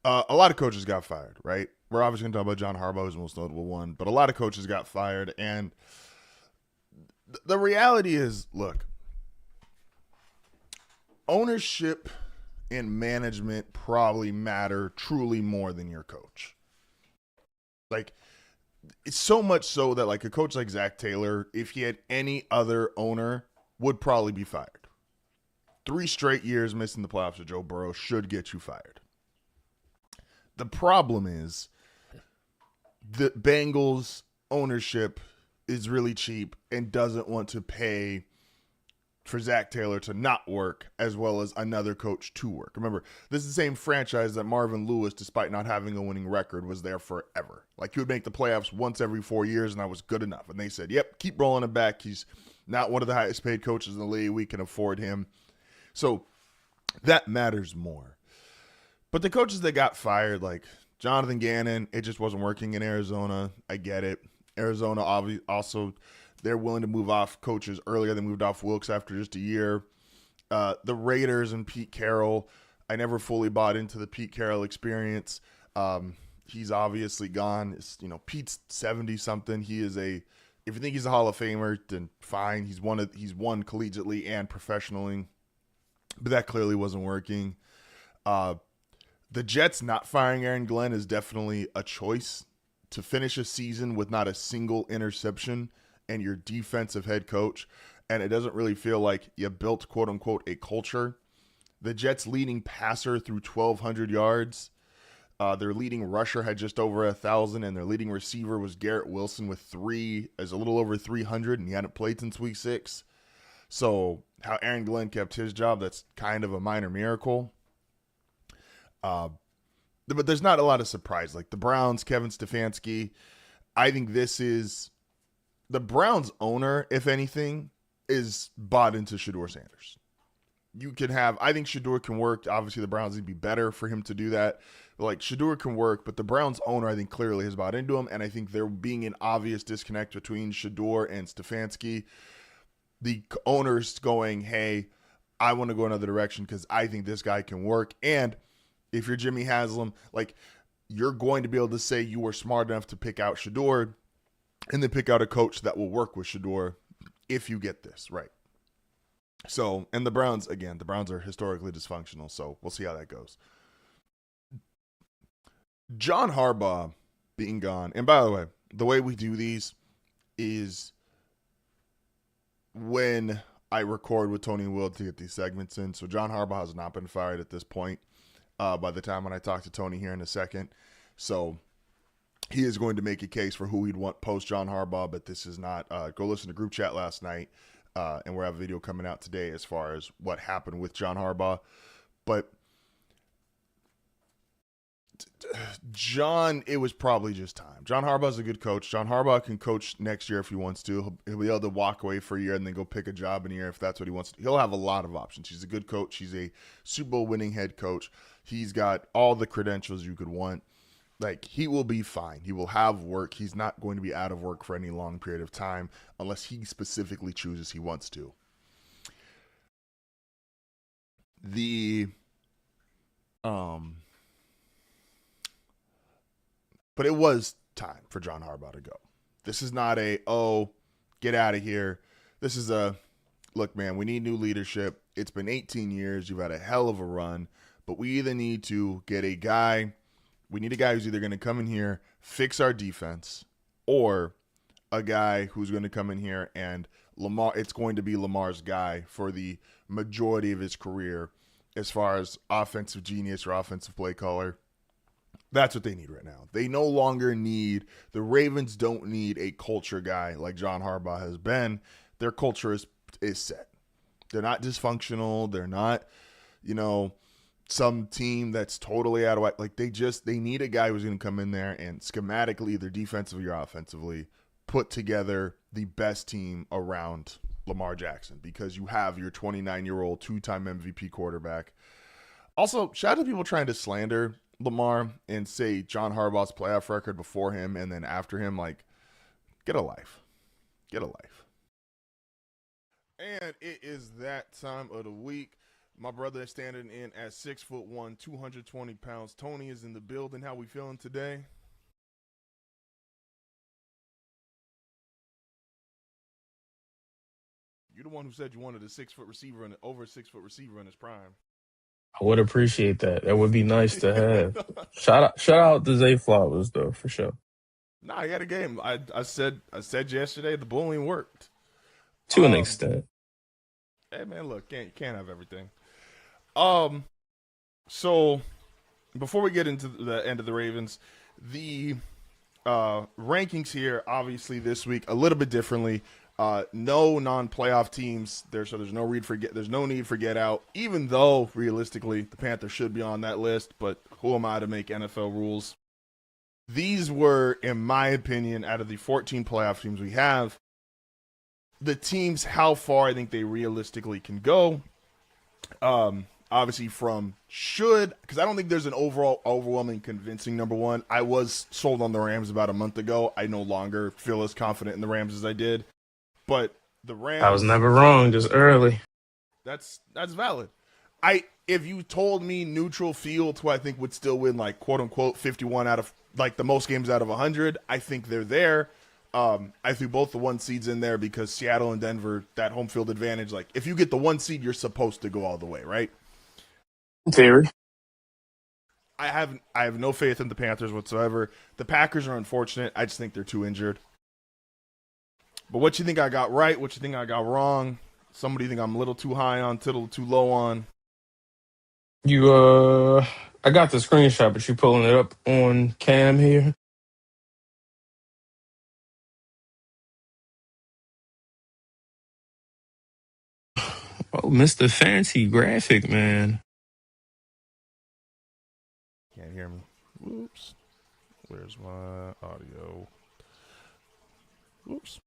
A lot of coaches got fired, right? We're obviously going to talk about John Harbaugh, who's the most notable one, but a lot of coaches got fired. And the reality is, look, ownership and management probably matter truly more than your coach. Like, it's so much so that like a coach like Zach Taylor, if he had any other owner, would probably be fired. 3 straight years missing the playoffs with Joe Burrow should get you fired. The problem is the Bengals ownership is really cheap and doesn't want to pay for Zach Taylor to not work as well as another coach to work. Remember, this is the same franchise that Marvin Lewis, despite not having a winning record, was there forever. Like, he would make the playoffs once every 4 years, and that was good enough. And they said, yep, keep rolling him back. He's not one of the highest paid coaches in the league. We can afford him. So that matters more. But the coaches that got fired, like Jonathan Gannon, it just wasn't working in Arizona. I get it. Arizona obviously also, they're willing to move off coaches earlier. They moved off Wilkes after just a year. The Raiders and Pete Carroll, I never fully bought into the Pete Carroll experience. He's obviously gone. Pete's 70-something. He is if you think he's a Hall of Famer, then fine. He's won collegiately and professionally, but that clearly wasn't working. The Jets not firing Aaron Glenn is definitely a choice. To finish a season with not a single interception and your defensive head coach, and it doesn't really feel like you built, quote unquote, a culture. The Jets' leading passer threw 1,200 yards. Their leading rusher had just over 1,000, and their leading receiver was Garrett Wilson with a little over 300, and he hadn't played since week 6. So how Aaron Glenn kept his job, that's kind of a minor miracle. But there's not a lot of surprise. Like the Browns, Kevin Stefanski, I think this is the Browns owner, if anything, is bought into Shedeur Sanders. I think Shedeur can work. Obviously, the Browns would be better for him to do that. But like Shedeur can work, but the Browns owner, I think, clearly has bought into him. And I think there being an obvious disconnect between Shedeur and Stefanski. The owner's going, hey, I want to go another direction because I think this guy can work. And if you're Jimmy Haslam, like, you're going to be able to say you were smart enough to pick out Shedeur and then pick out a coach that will work with Shedeur if you get this right. So, and the Browns are historically dysfunctional, so we'll see how that goes. John Harbaugh being gone, and by the way we do these is when I record with Tony and Will to get these segments in. So John Harbaugh has not been fired at this point. By the time when I talk to Tony here in a second. So he is going to make a case for who he'd want post John Harbaugh, but this is not. Go listen to group chat last night, and we'll have a video coming out today as far as what happened with John Harbaugh. But John, it was probably just time. John Harbaugh's a good coach. John Harbaugh can coach next year if he wants to. He'll be able to walk away for a year and then go pick a job in a year if that's what he wants to do. He'll have a lot of options. He's a good coach. He's a Super Bowl winning head coach. He's got all the credentials you could want. Like, he will be fine. He will have work. He's not going to be out of work for any long period of time unless he specifically chooses he wants to. But it was time for John Harbaugh to go. This is not get out of here. This is look, man, we need new leadership. It's been 18 years. You've had a hell of a run. But we either need to get a guy who's either going to come in here, fix our defense, or a guy who's going to come in here and it's going to be Lamar's guy for the majority of his career as far as offensive genius or offensive play caller. That's what they need right now. They no longer need, the Ravens don't need a culture guy like John Harbaugh has been. Their culture is set. They're not dysfunctional. They're not, some team that's totally out of whack. Like, they need a guy who's going to come in there and schematically, either defensively or offensively, put together the best team around Lamar Jackson, because you have your 29-year-old two-time MVP quarterback. Also, shout out to people trying to slander Lamar and say John Harbaugh's playoff record before him and then after him. Like, get a life. Get a life. And it is that time of the week. My brother is standing in at 6'1", 220 pounds. Tony is in the building. How we feeling today? You're the one who said you wanted a 6-foot receiver and over a 6-foot receiver in his prime. I would appreciate that. That would be nice to have. Shout out to Zay Flowers though, for sure. Nah, he had a game. I said yesterday the bullying worked. To an extent. Hey man, look, can't have everything. So before we get into the end of the Ravens, the rankings here, obviously this week a little bit differently. No non-playoff teams there, so there's no need for get out. Even though realistically the Panthers should be on that list, but who am I to make NFL rules? These were, in my opinion, out of the 14 playoff teams we have, the teams how far I think they realistically can go. Obviously from should, because I don't think there's an overall overwhelming convincing number one. I was sold on the Rams about a month ago. I no longer feel as confident in the Rams as I did. But the Rams, I was never wrong, just early. That's valid. If you told me neutral field, who I think would still win like quote unquote 51 out of like the most games out of 100, I think they're there. I threw both the 1 seeds in there because Seattle and Denver, that home field advantage. Like if you get the 1 seed, you're supposed to go all the way, right? In theory. I have no faith in the Panthers whatsoever. The Packers are unfortunate. I just think they're too injured. But what you think I got right? What you think I got wrong? Somebody think I'm a little too high on, too low on? I got the screenshot, but you pulling it up on cam here? Oh, Mr. Fancy Graphic, man. Can't hear me. Whoops. Where's my audio? Whoops.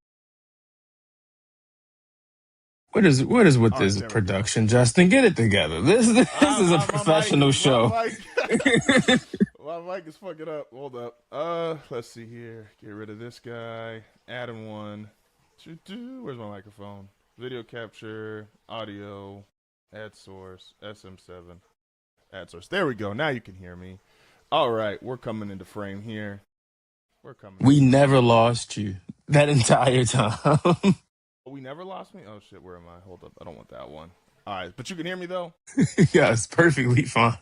What is with this production, Justin? Get it together. This is a professional show. My mic is fucking up. Hold up. Let's see here. Get rid of this guy. Add in one. Where's my microphone? Video capture, audio, add source, SM7, add source. There we go. Now you can hear me. All right, we're coming into frame here. We never lost you that entire time. We never lost me? Oh, shit, where am I? Hold up. I don't want that one. All right, but you can hear me, though? Yes, perfectly fine.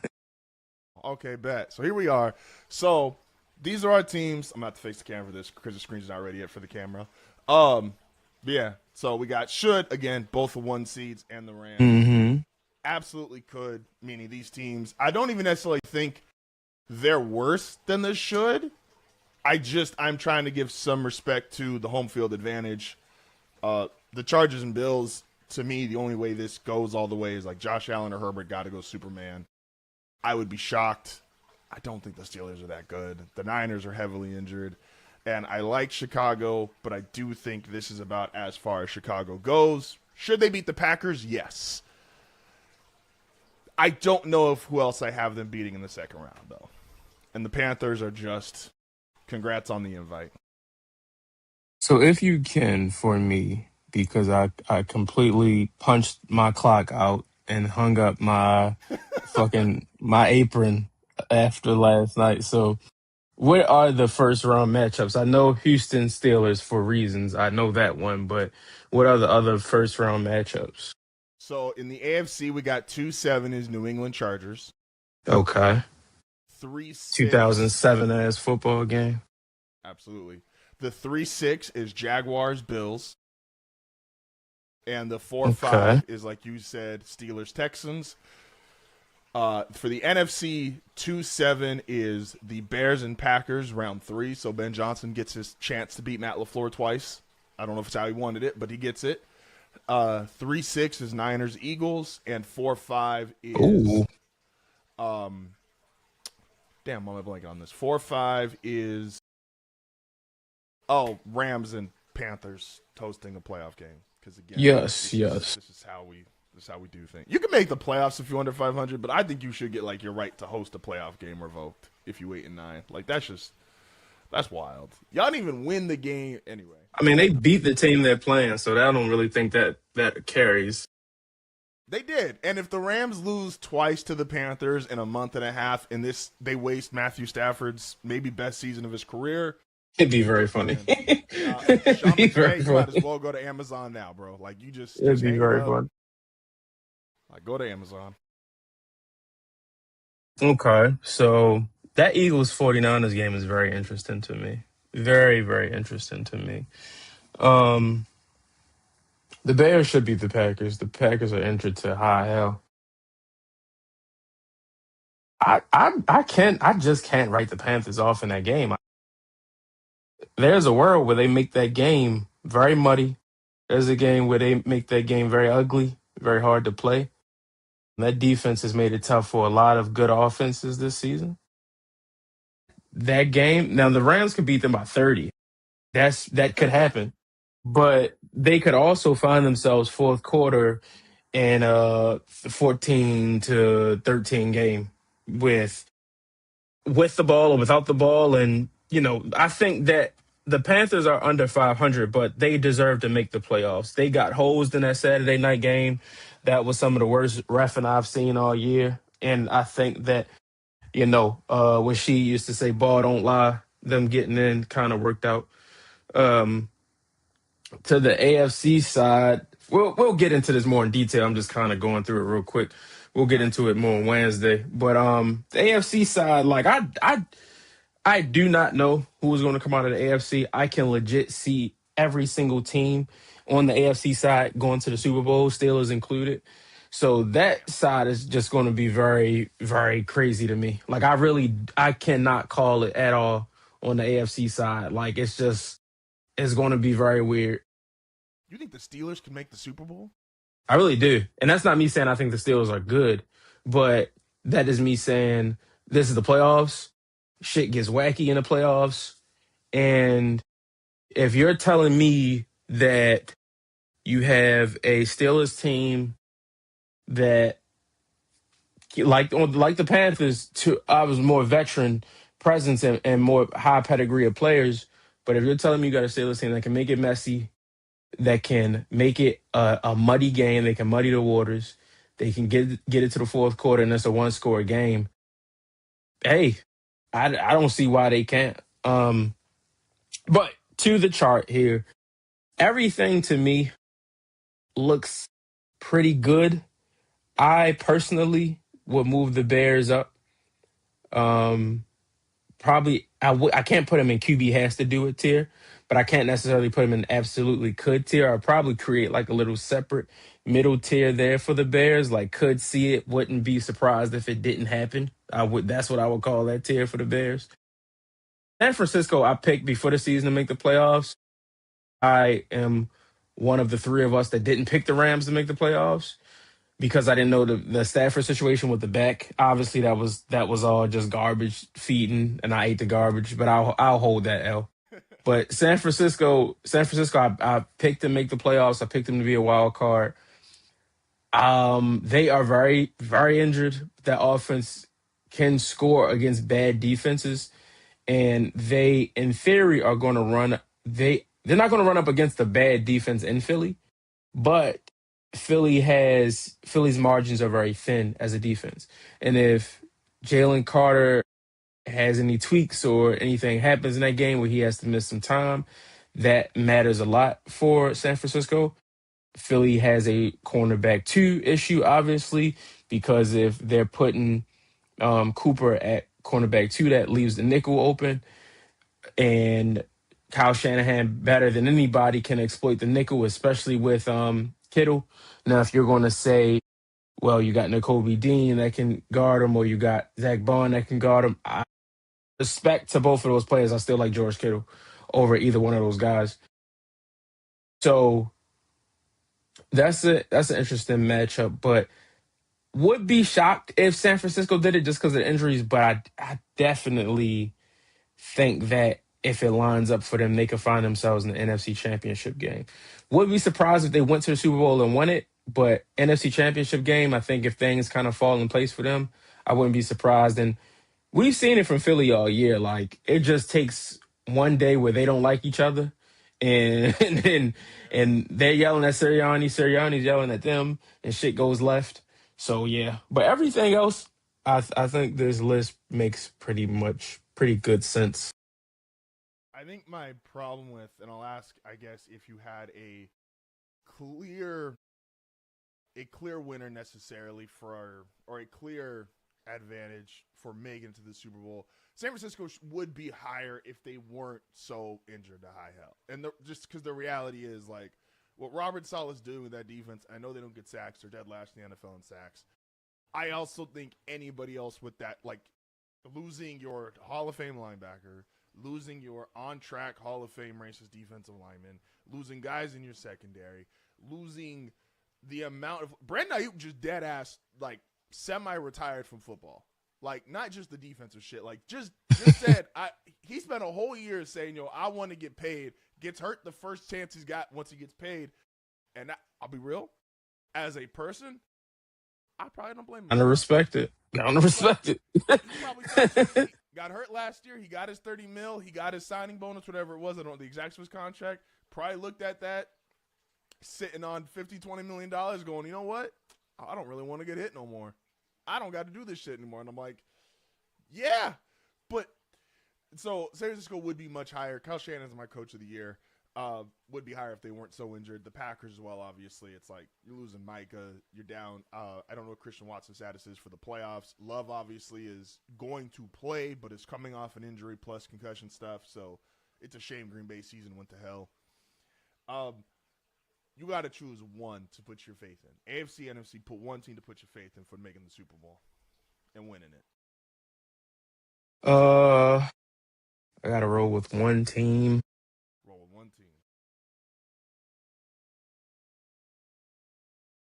Okay, bet. So here we are. So these are our teams. I'm about to face the camera for this because the screen's not ready yet for the camera. Yeah, so we got should, again, both the 1 seeds and the Rams. Mm-hmm. Absolutely could, meaning these teams. I don't even necessarily think they're worse than the should. I'm trying to give some respect to the home field advantage. The Chargers and Bills, to me, the only way this goes all the way is like Josh Allen or Herbert got to go Superman. I would be shocked. I don't think the Steelers are that good. The Niners are heavily injured. And I like Chicago, but I do think this is about as far as Chicago goes. Should they beat the Packers? Yes. I don't know who else I have them beating in the second round, though. And the Panthers are just congrats on the invite. So if you can, for me, because I completely punched my clock out and hung up my my apron after last night. So what are the first round matchups? I know Houston Steelers for reasons. I know that one, but what are the other first round matchups? So in the AFC, we got 2-7 is New England Chargers. Okay. 3-6. 2007 ass football game. Absolutely. The 3-6 is Jaguars Bills. And the 4-5 is, like you said, Steelers Texans. For the NFC, 2-7 is the Bears and Packers, round 3. So Ben Johnson gets his chance to beat Matt LaFleur twice. I don't know if it's how he wanted it, but he gets it. 3-6 is Niners Eagles, and 4-5 is damn, why am I blanking on this? 4-5 is Rams and Panthers hosting a playoff game. Because again, yes. This is how we do things. You can make the playoffs if you're under 500, but I think you should get like your right to host a playoff game revoked if you 8-9. Like that's That's wild. Y'all didn't even win the game anyway. I mean, they beat the team they're playing, so I don't really think that carries. They did. And if the Rams lose twice to the Panthers in a month and a half, and they waste Matthew Stafford's maybe best season of his career, It'd be very funny. Sean It'd be very McVay, you might as funny. well go to Amazon now, bro. Like you just It'd be hang it very up. fun. Like go to Amazon. Okay, so that Eagles 49ers game is very interesting to me. Very, very interesting to me. Um, the Bears should beat the Packers. The Packers are injured to high hell. I just can't write the Panthers off in that game. There's a world where they make that game very muddy. There's a game where they make that game very ugly, very hard to play. That defense has made it tough for a lot of good offenses this season. That game, now the Rams could beat them by 30. That could happen. But they could also find themselves fourth quarter in a 14-13 game with the ball or without the ball. And, I think that the Panthers are under 500, but they deserve to make the playoffs. They got hosed in that Saturday night game. That was some of the worst reffing I've seen all year. And I think that, when she used to say ball don't lie, them getting in kind of worked out. Um, to the AFC side, we'll get into this more in detail. I'm just kind of going through it real quick. We'll get into it more on Wednesday. But the AFC side, like I do not know who is going to come out of the AFC. I can legit see every single team on the AFC side going to the Super Bowl, Steelers included. So that side is just going to be very, very crazy to me. Like I cannot call it at all on the AFC side. Like it's going to be very weird. You think the Steelers can make the Super Bowl? I really do. And that's not me saying I think the Steelers are good, but that is me saying this is the playoffs. Shit gets wacky in the playoffs. And if you're telling me that you have a Steelers team that like the Panthers, I was more veteran presence and more high pedigree of players. But if you're telling me you got a Steelers team that can make it messy, that can make it a muddy game. They can muddy the waters. They can get it to the fourth quarter, and it's a one-score game. Hey, I don't see why they can't. But to the chart here, everything to me looks pretty good. I personally would move the Bears up. Probably I can't put him in QB has to do it tier, but I can't necessarily put him in absolutely could tier. I'll probably create like a little separate middle tier there for the Bears. Like could see it, wouldn't be surprised if it didn't happen. That's what I would call that tier for the Bears. San Francisco, I picked before the season to make the playoffs. I am one of the three of us that didn't pick the Rams to make the playoffs because I didn't know the Stafford situation with the back. Obviously, that was all just garbage feeding, and I ate the garbage. But I'll hold that L. But San Francisco, I picked to make the playoffs. I picked them to be a wild card. They are very, very injured. That offense can score against bad defenses, and they, in theory, are going to run. They're not going to run up against the bad defense in Philly, but Philly's margins are very thin as a defense. And if Jalen Carter has any tweaks or anything happens in that game where he has to miss some time, that matters a lot for San Francisco. Philly has a cornerback two issue, obviously, because if they're putting Cooper at cornerback two, that leaves the nickel open. And Kyle Shanahan, better than anybody, can exploit the nickel, especially with Kittle. Now, if you're going to say, well, you got N'Kobe Dean that can guard him, or you got Zach Bond that can guard him, I respect to both of those players. I still like George Kittle over either one of those guys. So that's an interesting matchup, but would be shocked if San Francisco did it just because of the injuries. But I definitely think that if it lines up for them, they could find themselves in the NFC Championship game. Would be surprised if they went to the Super Bowl and won it, but NFC Championship game, I think if things kind of fall in place for them, I wouldn't be surprised. And we've seen it from Philly all year. Like, it just takes one day where they don't like each other, and and they're yelling at Sirianni, Sirianni's yelling at them, and shit goes left. So yeah, but everything else, I think this list makes pretty good sense. I think my problem with, and I'll ask, I guess, if you had clear a clear winner necessarily or a clear advantage for making it to the Super Bowl. San Francisco would be higher if they weren't so injured to high hell. And just because the reality is, like, what Robert Saleh's doing with that defense, I know they don't get sacks. They're dead last in the NFL in sacks. I also think anybody else with that, like, losing your Hall of Fame linebacker, losing your on-track Hall of Fame racist defensive lineman, losing guys in your secondary, losing the amount of – Brandon Ayuk just dead ass, like, semi-retired from football. Like, not just the defensive shit. Like, just said, he spent a whole year saying, I want to get paid. Gets hurt the first chance he's got once he gets paid. And I'll be real, as a person, I probably don't blame him. I don't respect it. I don't respect it. He probably thought he got hurt last year. He got his $30 million. He got his signing bonus, whatever it was. I don't know the exact of his contract. Probably looked at that, sitting on $20 million going, you know what? I don't really want to get hit no more. I don't got to do this shit anymore. And I'm like, yeah. But so San Francisco would be much higher. Kyle Shanahan's my coach of the year. Would be higher if they weren't so injured. The Packers as well, obviously. It's like you're losing Micah. You're down. I don't know what Christian Watson's status is for the playoffs. Love obviously is going to play, but is coming off an injury plus concussion stuff. So it's a shame Green Bay season went to hell. You got to choose one to put your faith in. AFC, NFC, put one team to put your faith in for making the Super Bowl and winning it. I gotta roll with one team. Roll with one team.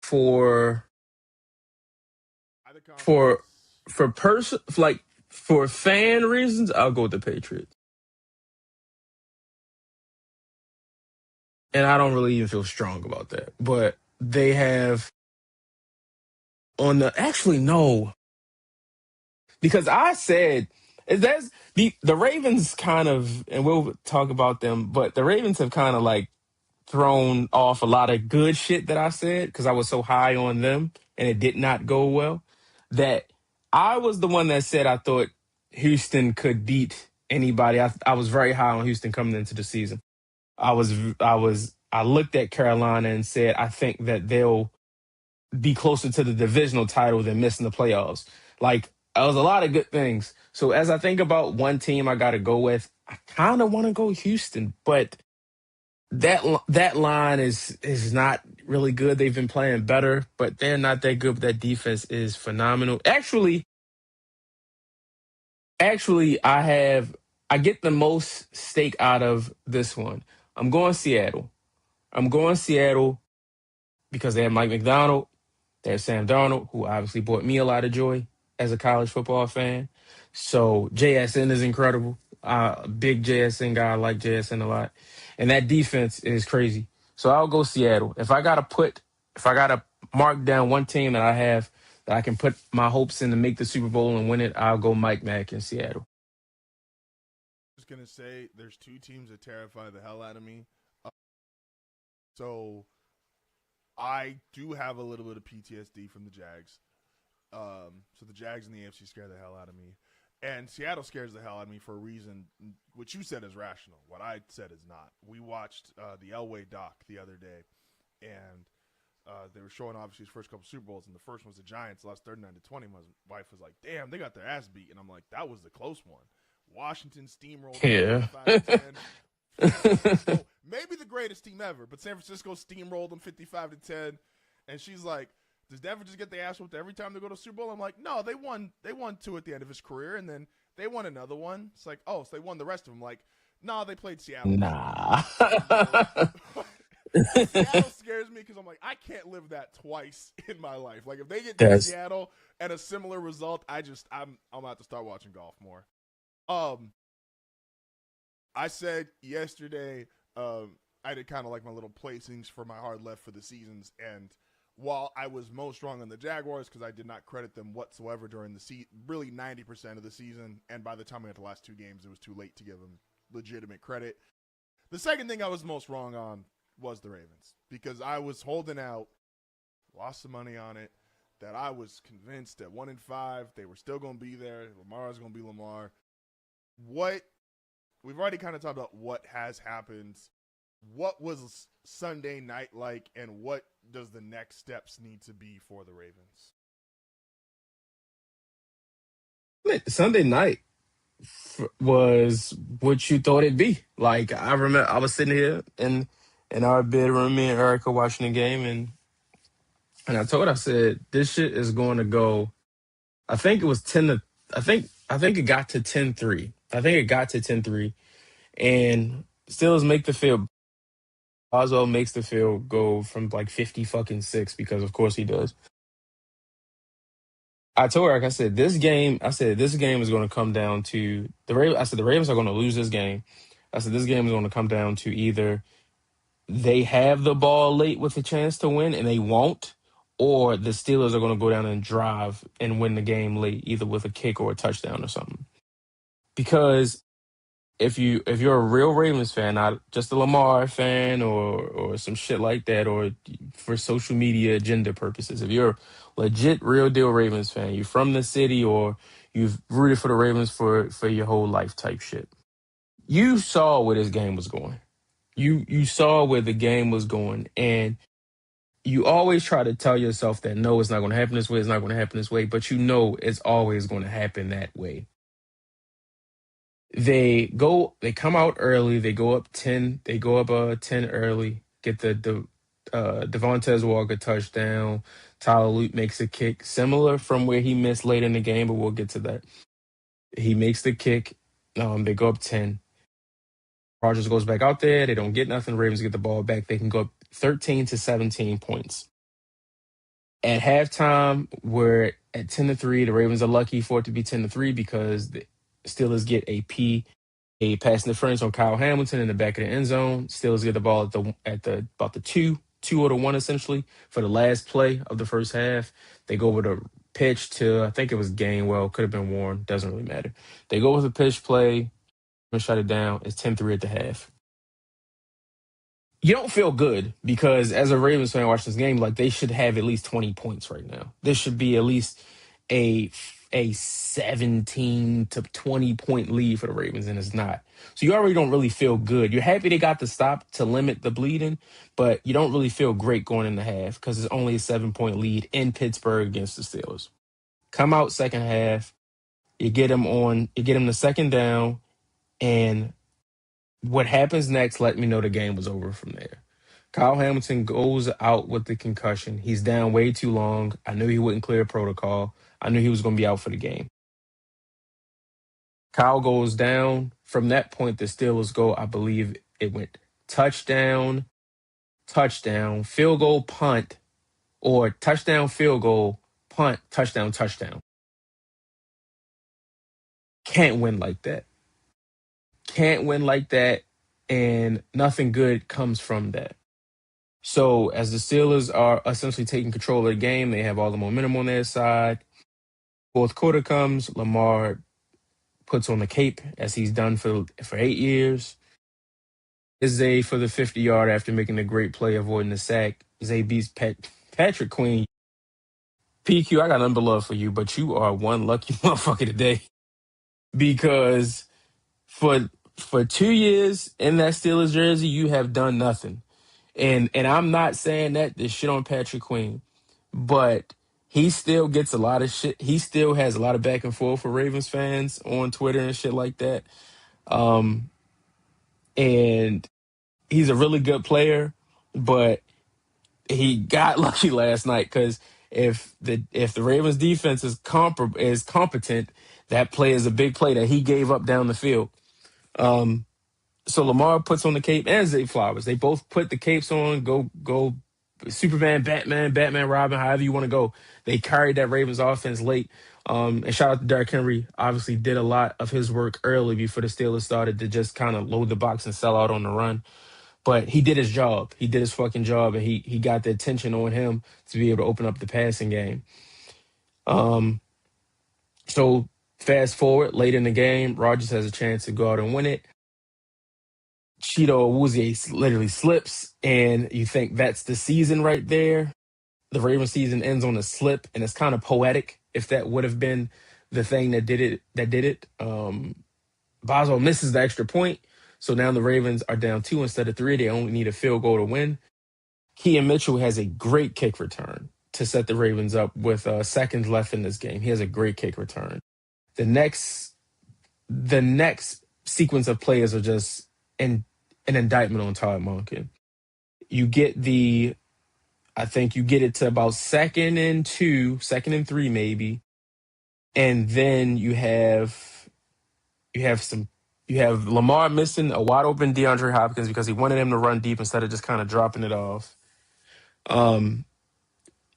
For Either for conference. for fan reasons, I'll go with the Patriots. And I don't really even feel strong about that. But they have actually no. Because I said that's the Ravens kind of, and we'll talk about them, but the Ravens have kind of like thrown off a lot of good shit that I said because I was so high on them and it did not go well. That I was the one that said I thought Houston could beat anybody. I was very high on Houston coming into the season. I looked at Carolina and said I think that they'll be closer to the divisional title than missing the playoffs. Like, it was a lot of good things. So as I think about one team I got to go with, I kind of want to go Houston, but that line is not really good. They've been playing better, but they're not that good. But that defense is phenomenal. Actually, I get the most stake out of this one. I'm going Seattle. I'm going Seattle because they have Mike McDonald. There's Sam Darnold, who obviously brought me a lot of joy as a college football fan. So JSN is incredible. Big JSN guy. I like JSN a lot. And that defense is crazy. So I'll go Seattle. If I gotta mark down one team that I have that I can put my hopes in to make the Super Bowl and win it, I'll go Mike Mack in Seattle. Just gonna say there's two teams that terrify the hell out of me. So I do have a little bit of PTSD from the Jags. So the Jags and the AFC scare the hell out of me. And Seattle scares the hell out of me for a reason, which you said is rational. What I said is not. We watched the Elway doc the other day, and they were showing obviously his first couple Super Bowls, and the first one was the Giants, lost 39-20. My wife was like, damn, they got their ass beat. And I'm like, that was the close one. Washington steamrolled Yeah. 55-10. So maybe the greatest team ever, but San Francisco steamrolled them 55-10. And she's like, does Denver just get the ass whooped every time they go to Super Bowl? I'm like, no, they won two at the end of his career, and then they won another one. It's like, oh, so they won the rest of them. Like, no, they played Seattle. Nah. Seattle scares me because I'm like, I can't live that twice in my life. Like, if they get to Seattle and a similar result, I'm gonna have to start watching golf more. I said yesterday, I did kind of like my little placings for my hard left for the seasons, and while I was most strong on the Jaguars because I did not credit them whatsoever during the really 90% of the season, and by the time we got the last two games, it was too late to give them legitimate credit. The second thing I was most wrong on was the Ravens, because I was holding out, lost some money on it, that I was convinced at 1-5 they were still going to be there. Lamar was going to be Lamar. We've already kind of talked about what has happened. What was Sunday night like, and what does the next steps need to be for the Ravens? Sunday night was what you thought it'd be. Like I remember, I was sitting here in our bedroom, me and Erica watching the game, and I said, this shit is going to go. I think it was 10 to. I think it got to 10-3. I think it got to 10-3, and Steelers make the field. Oswald makes the field go from like 50 fucking 6, because of course he does. I told Eric, I said, this game is going to come down to the Ravens. I said, the Ravens are going to lose this game. I said, this game is going to come down to either they have the ball late with a chance to win and they won't, or the Steelers are going to go down and drive and win the game late, either with a kick or a touchdown or something. Because if you're a real Ravens fan, not just a Lamar fan or some shit like that, or for social media agenda purposes, if you're a legit real deal Ravens fan, you're from the city or you've rooted for the Ravens for your whole life type shit. You saw where this game was going. You saw where the game was going, and you always try to tell yourself that no, it's not going to happen this way, it's not going to happen this way, but you know it's always going to happen that way. They come out early, they go up 10 early, get the Devontae Walker touchdown. Tyler Luke makes a kick similar from where he missed late in the game, but we'll get to that. He makes the kick. They go up 10. Rogers goes back out there. They don't get nothing. Ravens get the ball back. They can go up 13 to 17 points. At halftime, we're at 10-3. The Ravens are lucky for it to be 10-3 because the Steelers get a pass interference on Kyle Hamilton in the back of the end zone. Steelers get the ball at the about the two or the one essentially for the last play of the first half. They go with a pitch to, I think it was Gainwell, could have been Warren, doesn't really matter. They go with a pitch play and shut it down. It's 10-3 at the half. You don't feel good because as a Ravens fan watching this game, like they should have at least 20 points right now. This should be at least a 17 to 20 point lead for the Ravens, and it's not. So you already don't really feel good. You're happy they got the stop to limit the bleeding, but you don't really feel great going in the half because it's only a 7-point lead in Pittsburgh against the Steelers. Come out second half, you get them the second down, and what happens next let me know the game was over from there. Kyle Hamilton goes out with the concussion. He's down way too long. I knew he wouldn't clear protocol. I knew he was going to be out for the game. Kyle goes down. From that point, the Steelers go, I believe it went touchdown, touchdown, field goal, punt, or touchdown, field goal, punt, touchdown, touchdown. Can't win like that. Can't win like that, and nothing good comes from that. So as the Steelers are essentially taking control of the game, they have all the momentum on their side. Fourth quarter comes, Lamar puts on the cape as he's done for 8 years. Zay for the 50-yard after making a great play avoiding the sack. Zay beats Patrick Queen. PQ, I got number love for you, but you are one lucky motherfucker today because for 2 years in that Steelers jersey, you have done nothing. And I'm not saying that this shit on Patrick Queen, but he still gets a lot of shit. He still has a lot of back and forth for Ravens fans on Twitter and shit like that. And he's a really good player, but he got lucky last night because if the Ravens defense is competent, that play is a big play that he gave up down the field. So Lamar puts on the cape and Zay Flowers. They both put the capes on. Go, Superman, Batman, Robin, however you want to go. They carried that Ravens offense late. And shout out to Derrick Henry. Obviously, did a lot of his work early before the Steelers started to just kind of load the box and sell out on the run. But he did his job. He did his fucking job, and he got the attention on him to be able to open up the passing game. So fast forward, late in the game, Rodgers has a chance to go out and win it. Cheeto Awuzie literally slips, and you think that's the season right there. The Ravens season ends on a slip, and it's kind of poetic if that would have been the thing that did it. Boswell misses the extra point, so now the Ravens are down 2 instead of 3. They only need a field goal to win. Kean Mitchell has a great kick return to set the Ravens up with seconds left in this game. He has a great kick return. The next sequence of plays are just an indictment on Todd Monken. You get I think you get it to about 2nd and 2, 2nd and 3 maybe, and then you have Lamar missing a wide open DeAndre Hopkins because he wanted him to run deep instead of just kind of dropping it off.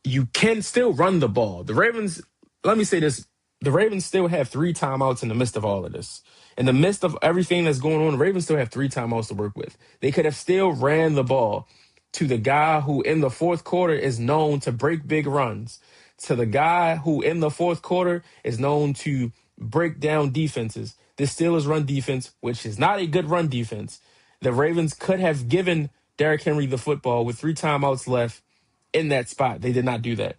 You can still run the ball. The Ravens, let me say this, the Ravens still have 3 timeouts in the midst of all of this. In the midst of everything that's going on, the Ravens still have 3 timeouts to work with. They could have still ran the ball to the guy who in the fourth quarter is known to break big runs, to the guy who in the fourth quarter is known to break down defenses. This Steelers run defense, which is not a good run defense. The Ravens could have given Derrick Henry the football with 3 timeouts left in that spot. They did not do that.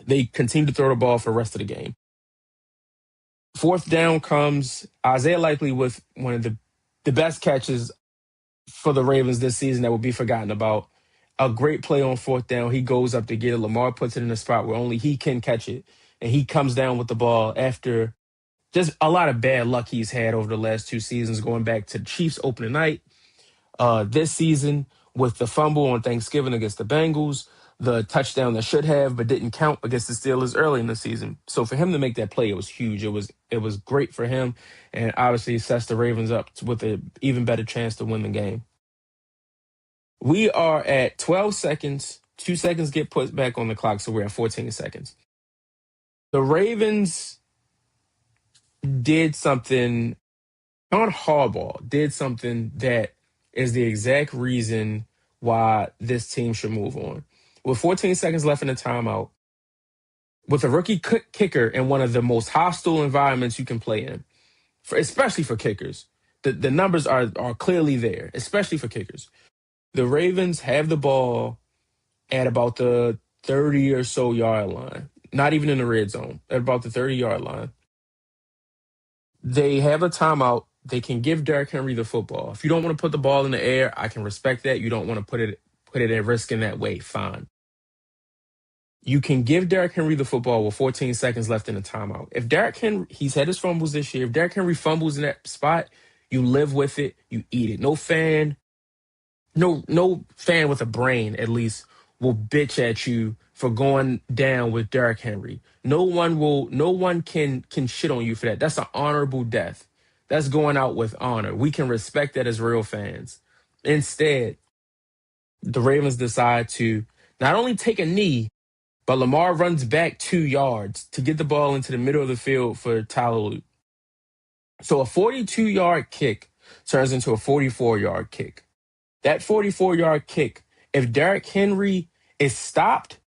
They continued to throw the ball for the rest of the game. Fourth down comes Isaiah Likely with one of the best catches for the Ravens this season that will be forgotten about. A great play on fourth down. He goes up to get it. Lamar puts it in a spot where only he can catch it. And he comes down with the ball after just a lot of bad luck he's had over the last 2 seasons, going back to the Chiefs opening night. This season with the fumble on Thanksgiving against the Bengals, the touchdown that should have but didn't count against the Steelers early in the season. So for him to make that play, it was huge. It was great for him, and obviously sets the Ravens up with an even better chance to win the game. We are at 12 seconds. 2 seconds get put back on the clock, so we're at 14 seconds. The Ravens did something. John Harbaugh did something that is the exact reason why this team should move on. With 14 seconds left in the timeout, with a rookie kicker in one of the most hostile environments you can play in, especially for kickers, the numbers are clearly there, especially for kickers. The Ravens have the ball at about the 30 or so yard line, not even in the red zone, at about the 30-yard line. They have a timeout. They can give Derrick Henry the football. If you don't want to put the ball in the air, I can respect that. You don't want to put it at risk in that way. Fine. You can give Derrick Henry the football with 14 seconds left in the timeout. If Derrick Henry, he's had his fumbles this year. If Derrick Henry fumbles in that spot, you live with it. You eat it. No fan with a brain, at least, will bitch at you for going down with Derrick Henry. No one can shit on you for that. That's an honorable death. That's going out with honor. We can respect that as real fans. Instead, the Ravens decide to not only take a knee, but Lamar runs back 2 yards to get the ball into the middle of the field for Tyler Loop. So a 42-yard kick turns into a 44-yard kick. That 44-yard kick, if Derrick Henry is stopped,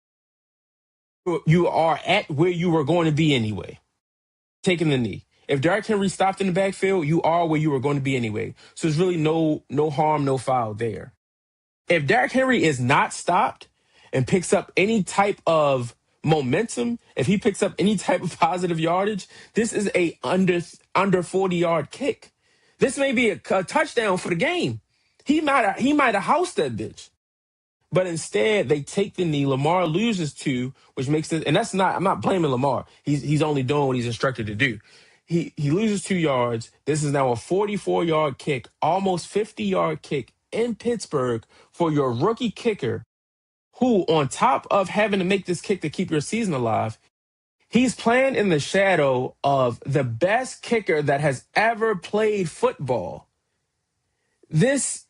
you are at where you were going to be anyway, taking the knee. If Derrick Henry stopped in the backfield, you are where you were going to be anyway. So there's really no harm, no foul there. If Derrick Henry is not stopped and picks up any type of momentum, if he picks up any type of positive yardage, this is a under 40-yard kick. This may be a touchdown for the game. He might have housed that bitch. But instead, they take the knee. Lamar loses 2, which makes it, and I'm not blaming Lamar. He's only doing what he's instructed to do. He loses 2 yards. This is now a 44-yard kick, almost 50-yard kick in Pittsburgh for your rookie kicker, who, on top of having to make this kick to keep your season alive, he's playing in the shadow of the best kicker that has ever played football. These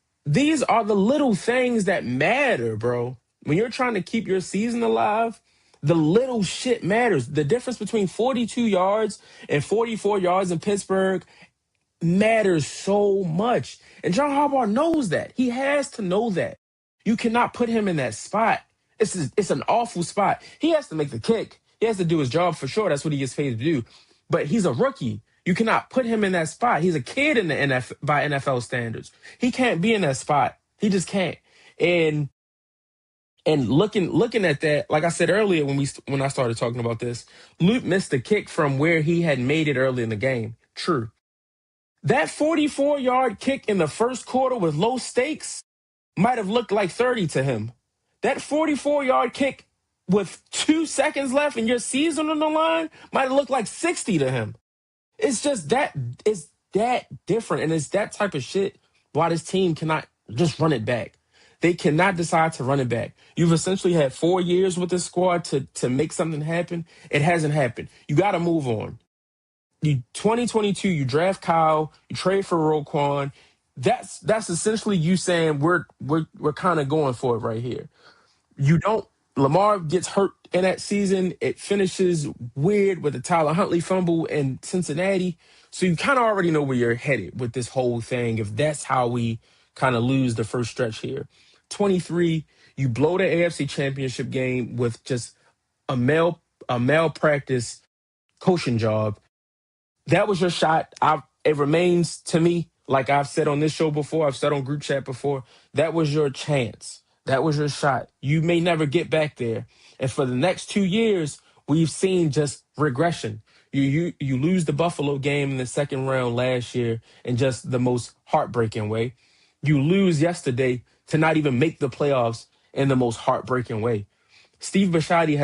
are the little things that matter, bro. When you're trying to keep your season alive, the little shit matters. The difference between 42 yards and 44 yards in Pittsburgh matters so much. And John Harbaugh knows that. He has to know that. You cannot put him in that spot. It's an awful spot. He has to make the kick. He has to do his job for sure. That's what he gets paid to do. But he's a rookie. You cannot put him in that spot. He's a kid in the by NFL standards. He can't be in that spot. He just can't. And looking at that, like I said earlier when I started talking about this, Luke missed the kick from where he had made it early in the game. True. That 44-yard kick in the first quarter with low stakes might have looked like 30 to him. That 44-yard kick with 2 seconds left and your season on the line might have looked like 60 to him. It's just that it's that different, and it's that type of shit why this team cannot just run it back. They cannot decide to run it back. You've essentially had 4 years with this squad to make something happen. It hasn't happened. You got to move on. 2022, you draft Kyle, you trade for Roquan. That's essentially you saying we're kind of going for it right here. You don't. Lamar gets hurt in that season. It finishes weird with the Tyler Huntley fumble in Cincinnati. So you kind of already know where you're headed with this whole thing. If that's how we kind of lose the first stretch here, 23, you blow the AFC Championship game with just a malpractice coaching job. That was your shot. It remains to me, like I've said on this show before, I've said on group chat before, that was your chance. That was your shot. You may never get back there. And for the next 2 years, we've seen just regression. You lose the Buffalo game in the second round last year in just the most heartbreaking way. You lose yesterday to not even make the playoffs in the most heartbreaking way. Steve Bisciotti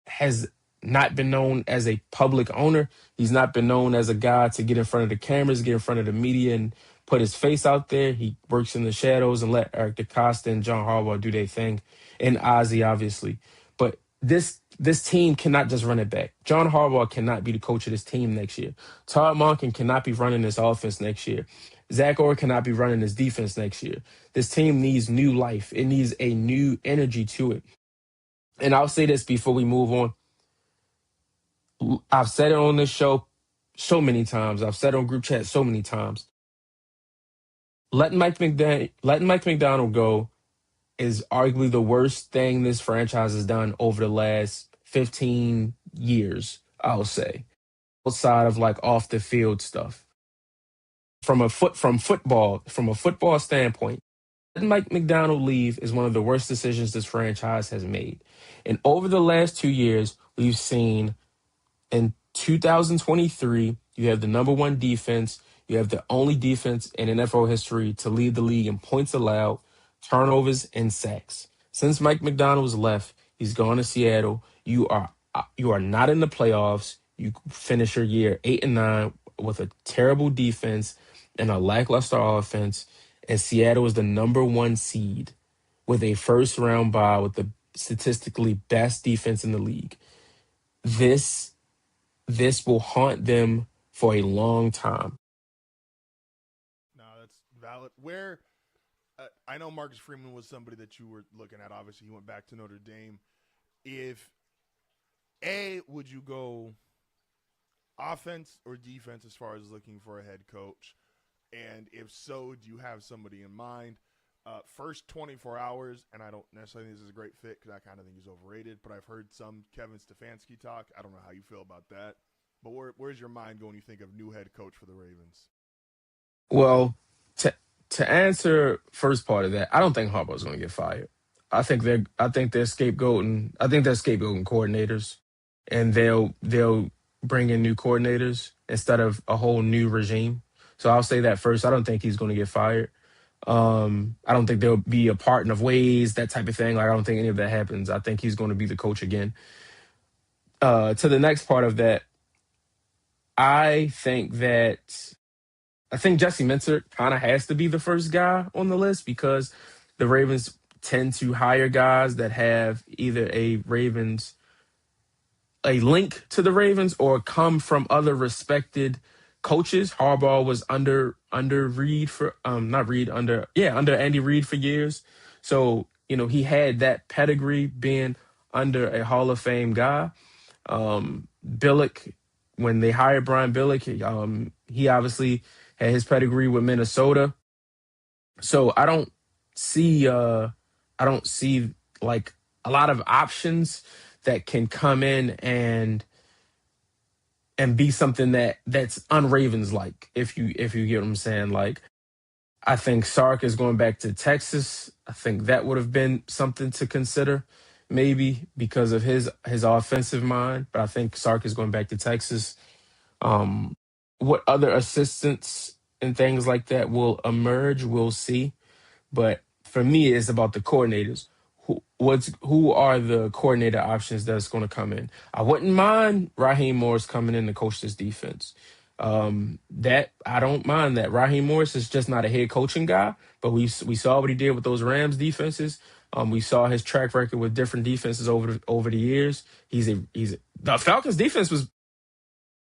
has not been known as a public owner. He's not been known as a guy to get in front of the cameras, get in front of the media, and put his face out there. He works in the shadows and let Eric DeCosta and John Harbaugh do their thing, and Ozzie, obviously. But this team cannot just run it back. John Harbaugh cannot be the coach of this team next year. Todd Monken cannot be running this offense next year. Zach Orr cannot be running this defense next year. This team needs new life. It needs a new energy to it. And I'll say this before we move on. I've said it on this show so many times. I've said it on group chat so many times. Letting Mike McDonald go is arguably the worst thing this franchise has done over the last 15 years, I'll say. Outside of like off the field stuff. From a football standpoint, letting Mike McDonald leave is one of the worst decisions this franchise has made. And over the last 2 years, we've seen in 2023, you have the number one defense. You have the only defense in NFL history to lead the league in points allowed, turnovers, and sacks. Since Mike McDonald's left, he's gone to Seattle. You are not in the playoffs. You finish your year 8-9 with a terrible defense and a lackluster offense. And Seattle is the number one seed with a first round bye with the statistically best defense in the league. This will haunt them for a long time. No, that's valid. Where I know Marcus Freeman was somebody that you were looking at. Obviously, he went back to Notre Dame. If would you go offense or defense as far as looking for a head coach? And if so, do you have somebody in mind? First 24 hours, and I don't necessarily think this is a great fit because I kind of think he's overrated, but I've heard some Kevin Stefanski talk. I don't know how you feel about that. But where's your mind going when you think of new head coach for the Ravens? Well, to answer first part of that, I don't think Harbaugh's going to get fired. I think they're scapegoating. I think they're scapegoating coordinators, and they'll bring in new coordinators instead of a whole new regime. So I'll say that first. I don't think he's going to get fired. I don't think they'll be a part of ways, that type of thing. Like, I don't think any of that happens. I think he's going to be the coach again. To the next part of that, I think Jesse Minter kind of has to be the first guy on the list because the Ravens tend to hire guys that have either a link to the Ravens or come from other respected coaches. Harbaugh was under Reed for under Andy Reid for years. So, he had that pedigree being under a Hall of Fame guy. Billick, when they hired Brian Billick, he obviously had his pedigree with Minnesota. So I don't see like a lot of options that can come in and and be something that's unravens like, if you get what I'm saying. Like, I think Sark is going back to Texas. I think that would have been something to consider, maybe because of his offensive mind. But I think Sark is going back to Texas. Um, what other assistants and things like that will emerge, we'll see. But for me, it's about the coordinators. Who are the coordinator options that's going to come in? I wouldn't mind Raheem Morris coming in to coach this defense. That I don't mind that. Raheem Morris is just not a head coaching guy, but we saw what he did with those Rams defenses. We saw his track record with different defenses over the years. The Falcons defense was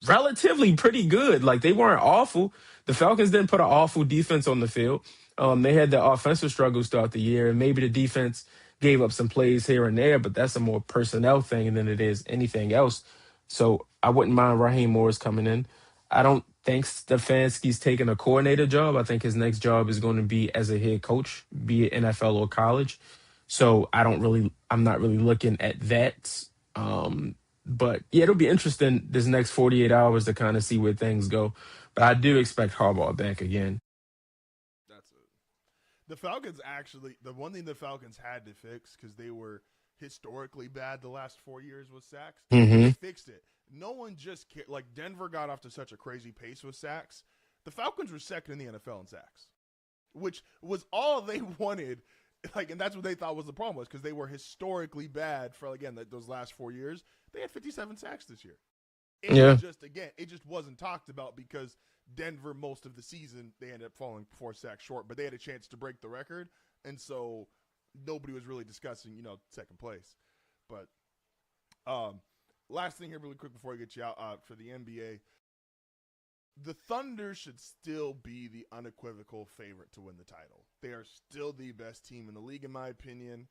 relatively pretty good. Like, they weren't awful. The Falcons didn't put an awful defense on the field. They had their offensive struggles throughout the year, and maybe the defense gave up some plays here and there, but that's a more personnel thing than it is anything else. So I wouldn't mind Raheem Morris coming in. I don't think Stefanski's taking a coordinator job. I think his next job is going to be as a head coach, be it NFL or college. So I'm not really looking at that. But yeah, it'll be interesting this next 48 hours to kind of see where things go. But I do expect Harbaugh back again. That's it. The Falcons actually, the one thing the Falcons had to fix, because they were historically bad the last 4 years with sacks, Hmm. they fixed it. No one just cared. Like, Denver got off to such a crazy pace with sacks. The Falcons were second in the NFL in sacks, which was all they wanted. Like, and that's what they thought was the problem, was because they were historically bad for, again, those last 4 years. They had 57 sacks this year. It Yeah. was just, again, it just wasn't talked about because Denver, most of the season, they ended up falling 4 sacks short, but they had a chance to break the record, and so nobody was really discussing, second place. But last thing here really quick before I get you out for the NBA. The Thunder should still be the unequivocal favorite to win the title. They are still the best team in the league, in my opinion.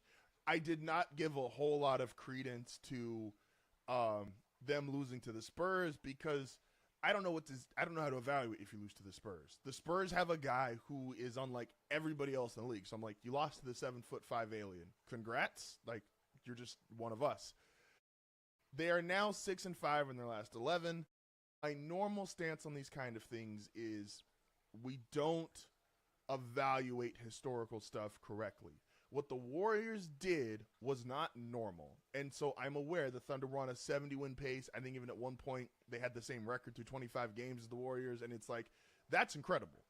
I did not give a whole lot of credence to them losing to the Spurs because I don't know how to evaluate if you lose to the Spurs. The Spurs have a guy who is unlike everybody else in the league. So I'm like, you lost to the 7'5" alien. Congrats. Like, you're just one of us. They are now 6-5 in their last 11. My normal stance on these kind of things is we don't evaluate historical stuff correctly. What the Warriors did was not normal. And so I'm aware the Thunder were on a 70-win pace. I think even at one point they had the same record through 25 games as the Warriors. And it's like, that's incredible.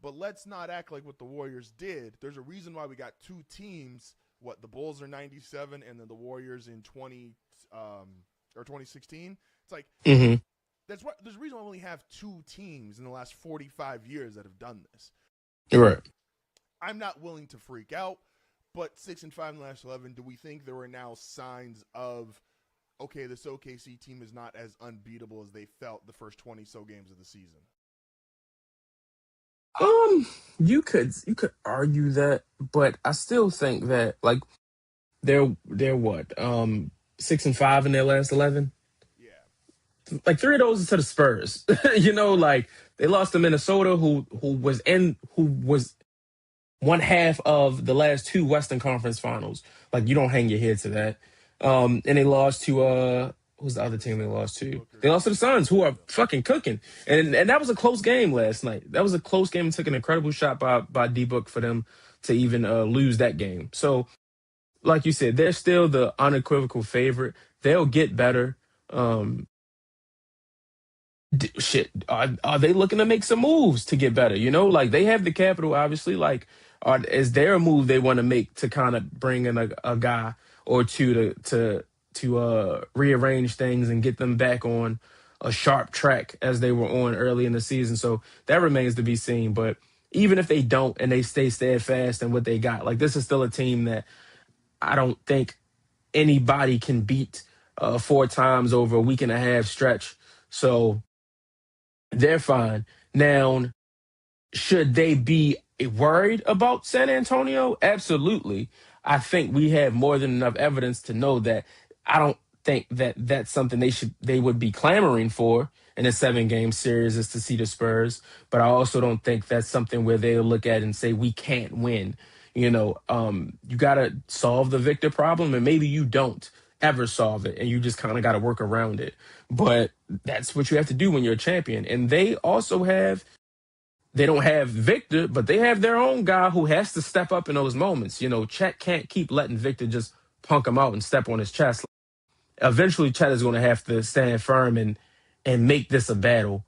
But let's not act like what the Warriors did. There's a reason why we got two teams. What, the Bulls are 97 and then the Warriors in 2016. It's like, Hmm. there's a reason why we only have two teams in the last 45 years that have done this. Right. I'm not willing to freak out. But 6-5 in the last 11, do we think there are now signs of, okay, this OKC team is not as unbeatable as they felt the first 20 so games of the season? You could argue that, but I still think that, like, they're what 6-5 in their last 11. Yeah. Like, three of those are to the Spurs. Like, they lost to Minnesota, who was one half of the last two Western Conference Finals. Like, you don't hang your head to that. And they lost to who's the other team they lost to? They lost to the Suns, who are fucking cooking. And that was a close game last night. That was a close game. It took an incredible shot by D-Book for them to even lose that game. So, like you said, they're still the unequivocal favorite. They'll get better. Um, shit, are they looking to make some moves to get better? Like, they have the capital, obviously. Like, is there a move they want to make to kind of bring in a guy or two to rearrange things and get them back on a sharp track as they were on early in the season? So that remains to be seen. But even if they don't and they stay steadfast in what they got, like, this is still a team that I don't think anybody can beat 4 times over a week and a half stretch. So they're fine. Now, should they be worried about San Antonio? Absolutely. I think we have more than enough evidence to know that. I don't think that that's something they would be clamoring for in a 7-game series, is to see the Spurs. But I also don't think that's something where they'll look at and say we can't win. You got to solve the Victor problem, and maybe you don't ever solve it, and you just kind of got to work around it. But that's what you have to do when you're a champion. And they don't have Victor, but they have their own guy who has to step up in those moments. Chet can't keep letting Victor just punk him out and step on his chest. Eventually, Chet is going to have to stand firm and make this a battle.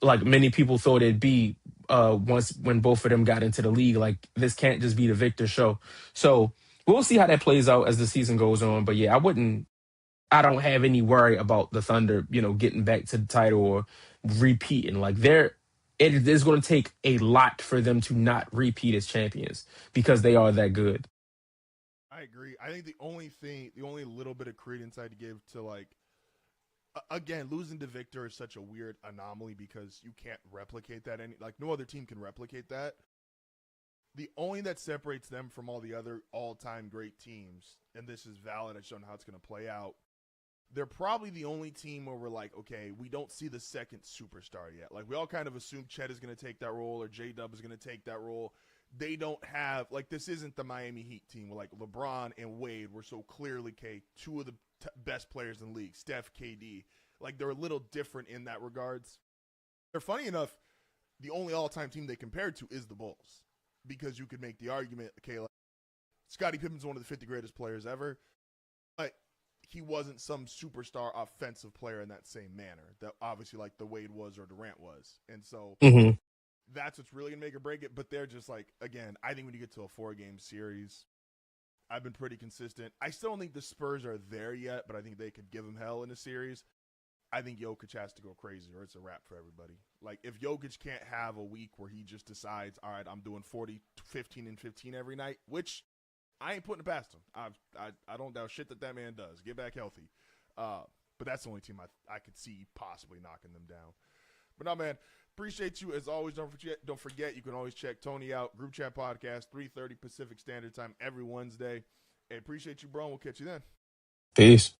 Like many people thought it'd be once when both of them got into the league. Like this can't just be the Victor show. So we'll see how that plays out as the season goes on. But yeah, I don't have any worry about the Thunder, getting back to the title or repeating. It is going to take a lot for them to not repeat as champions because they are that good. I agree. I think the only little bit of credence I'd give to again, losing to Victor is such a weird anomaly because you can't replicate that no other team can replicate that. The only that separates them from all the other all-time great teams, and this is valid, I just don't know how it's going to play out. They're probably the only team where we're like, okay, we don't see the second superstar yet. Like we all kind of assume Chet is going to take that role or J-Dub is going to take that role. They don't have this isn't the Miami Heat team where LeBron and Wade were so clearly two of the best players in the league, Steph, KD. They're a little different in that regards. They're funny enough, the only all-time team they compared to is the Bulls because you could make the argument, okay, Scottie Pippen's one of the 50 greatest players ever, but he wasn't some superstar offensive player in that same manner that obviously the Wade was or Durant was. And so Hmm. that's what's really going to make or break it. But they're just again, I think when you get to a 4-game series, I've been pretty consistent. I still don't think the Spurs are there yet, but I think they could give them hell in a series. I think Jokic has to go crazy or it's a wrap for everybody. If Jokic can't have a week where he just decides, all right, I'm doing 40, 15, and 15 every night, which I ain't putting it past him. I don't doubt shit that man does. Get back healthy. But that's the only team I could see possibly knocking them down. But no, man, appreciate you as always. Don't forget, you can always check Tony out. Group Chat Podcast, 3:30 Pacific Standard Time every Wednesday. And appreciate you, bro. And we'll catch you then. Peace.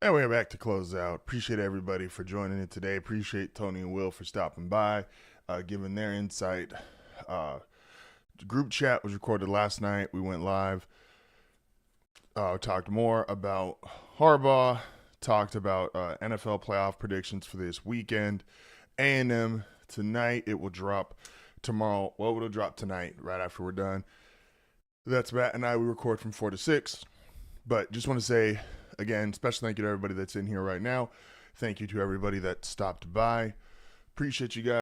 And we're back to close out. Appreciate everybody for joining in today. Appreciate Tony and Will for stopping by, giving their insight. The group chat was recorded last night. We went live. Talked more about Harbaugh. Talked about NFL playoff predictions for this weekend. A&M tonight. It will drop tomorrow. Well, it'll drop tonight right after we're done. That's Matt and I. We record from 4 to 6. But just want to say, again, special thank you to everybody that's in here right now. Thank you to everybody that stopped by. Appreciate you guys.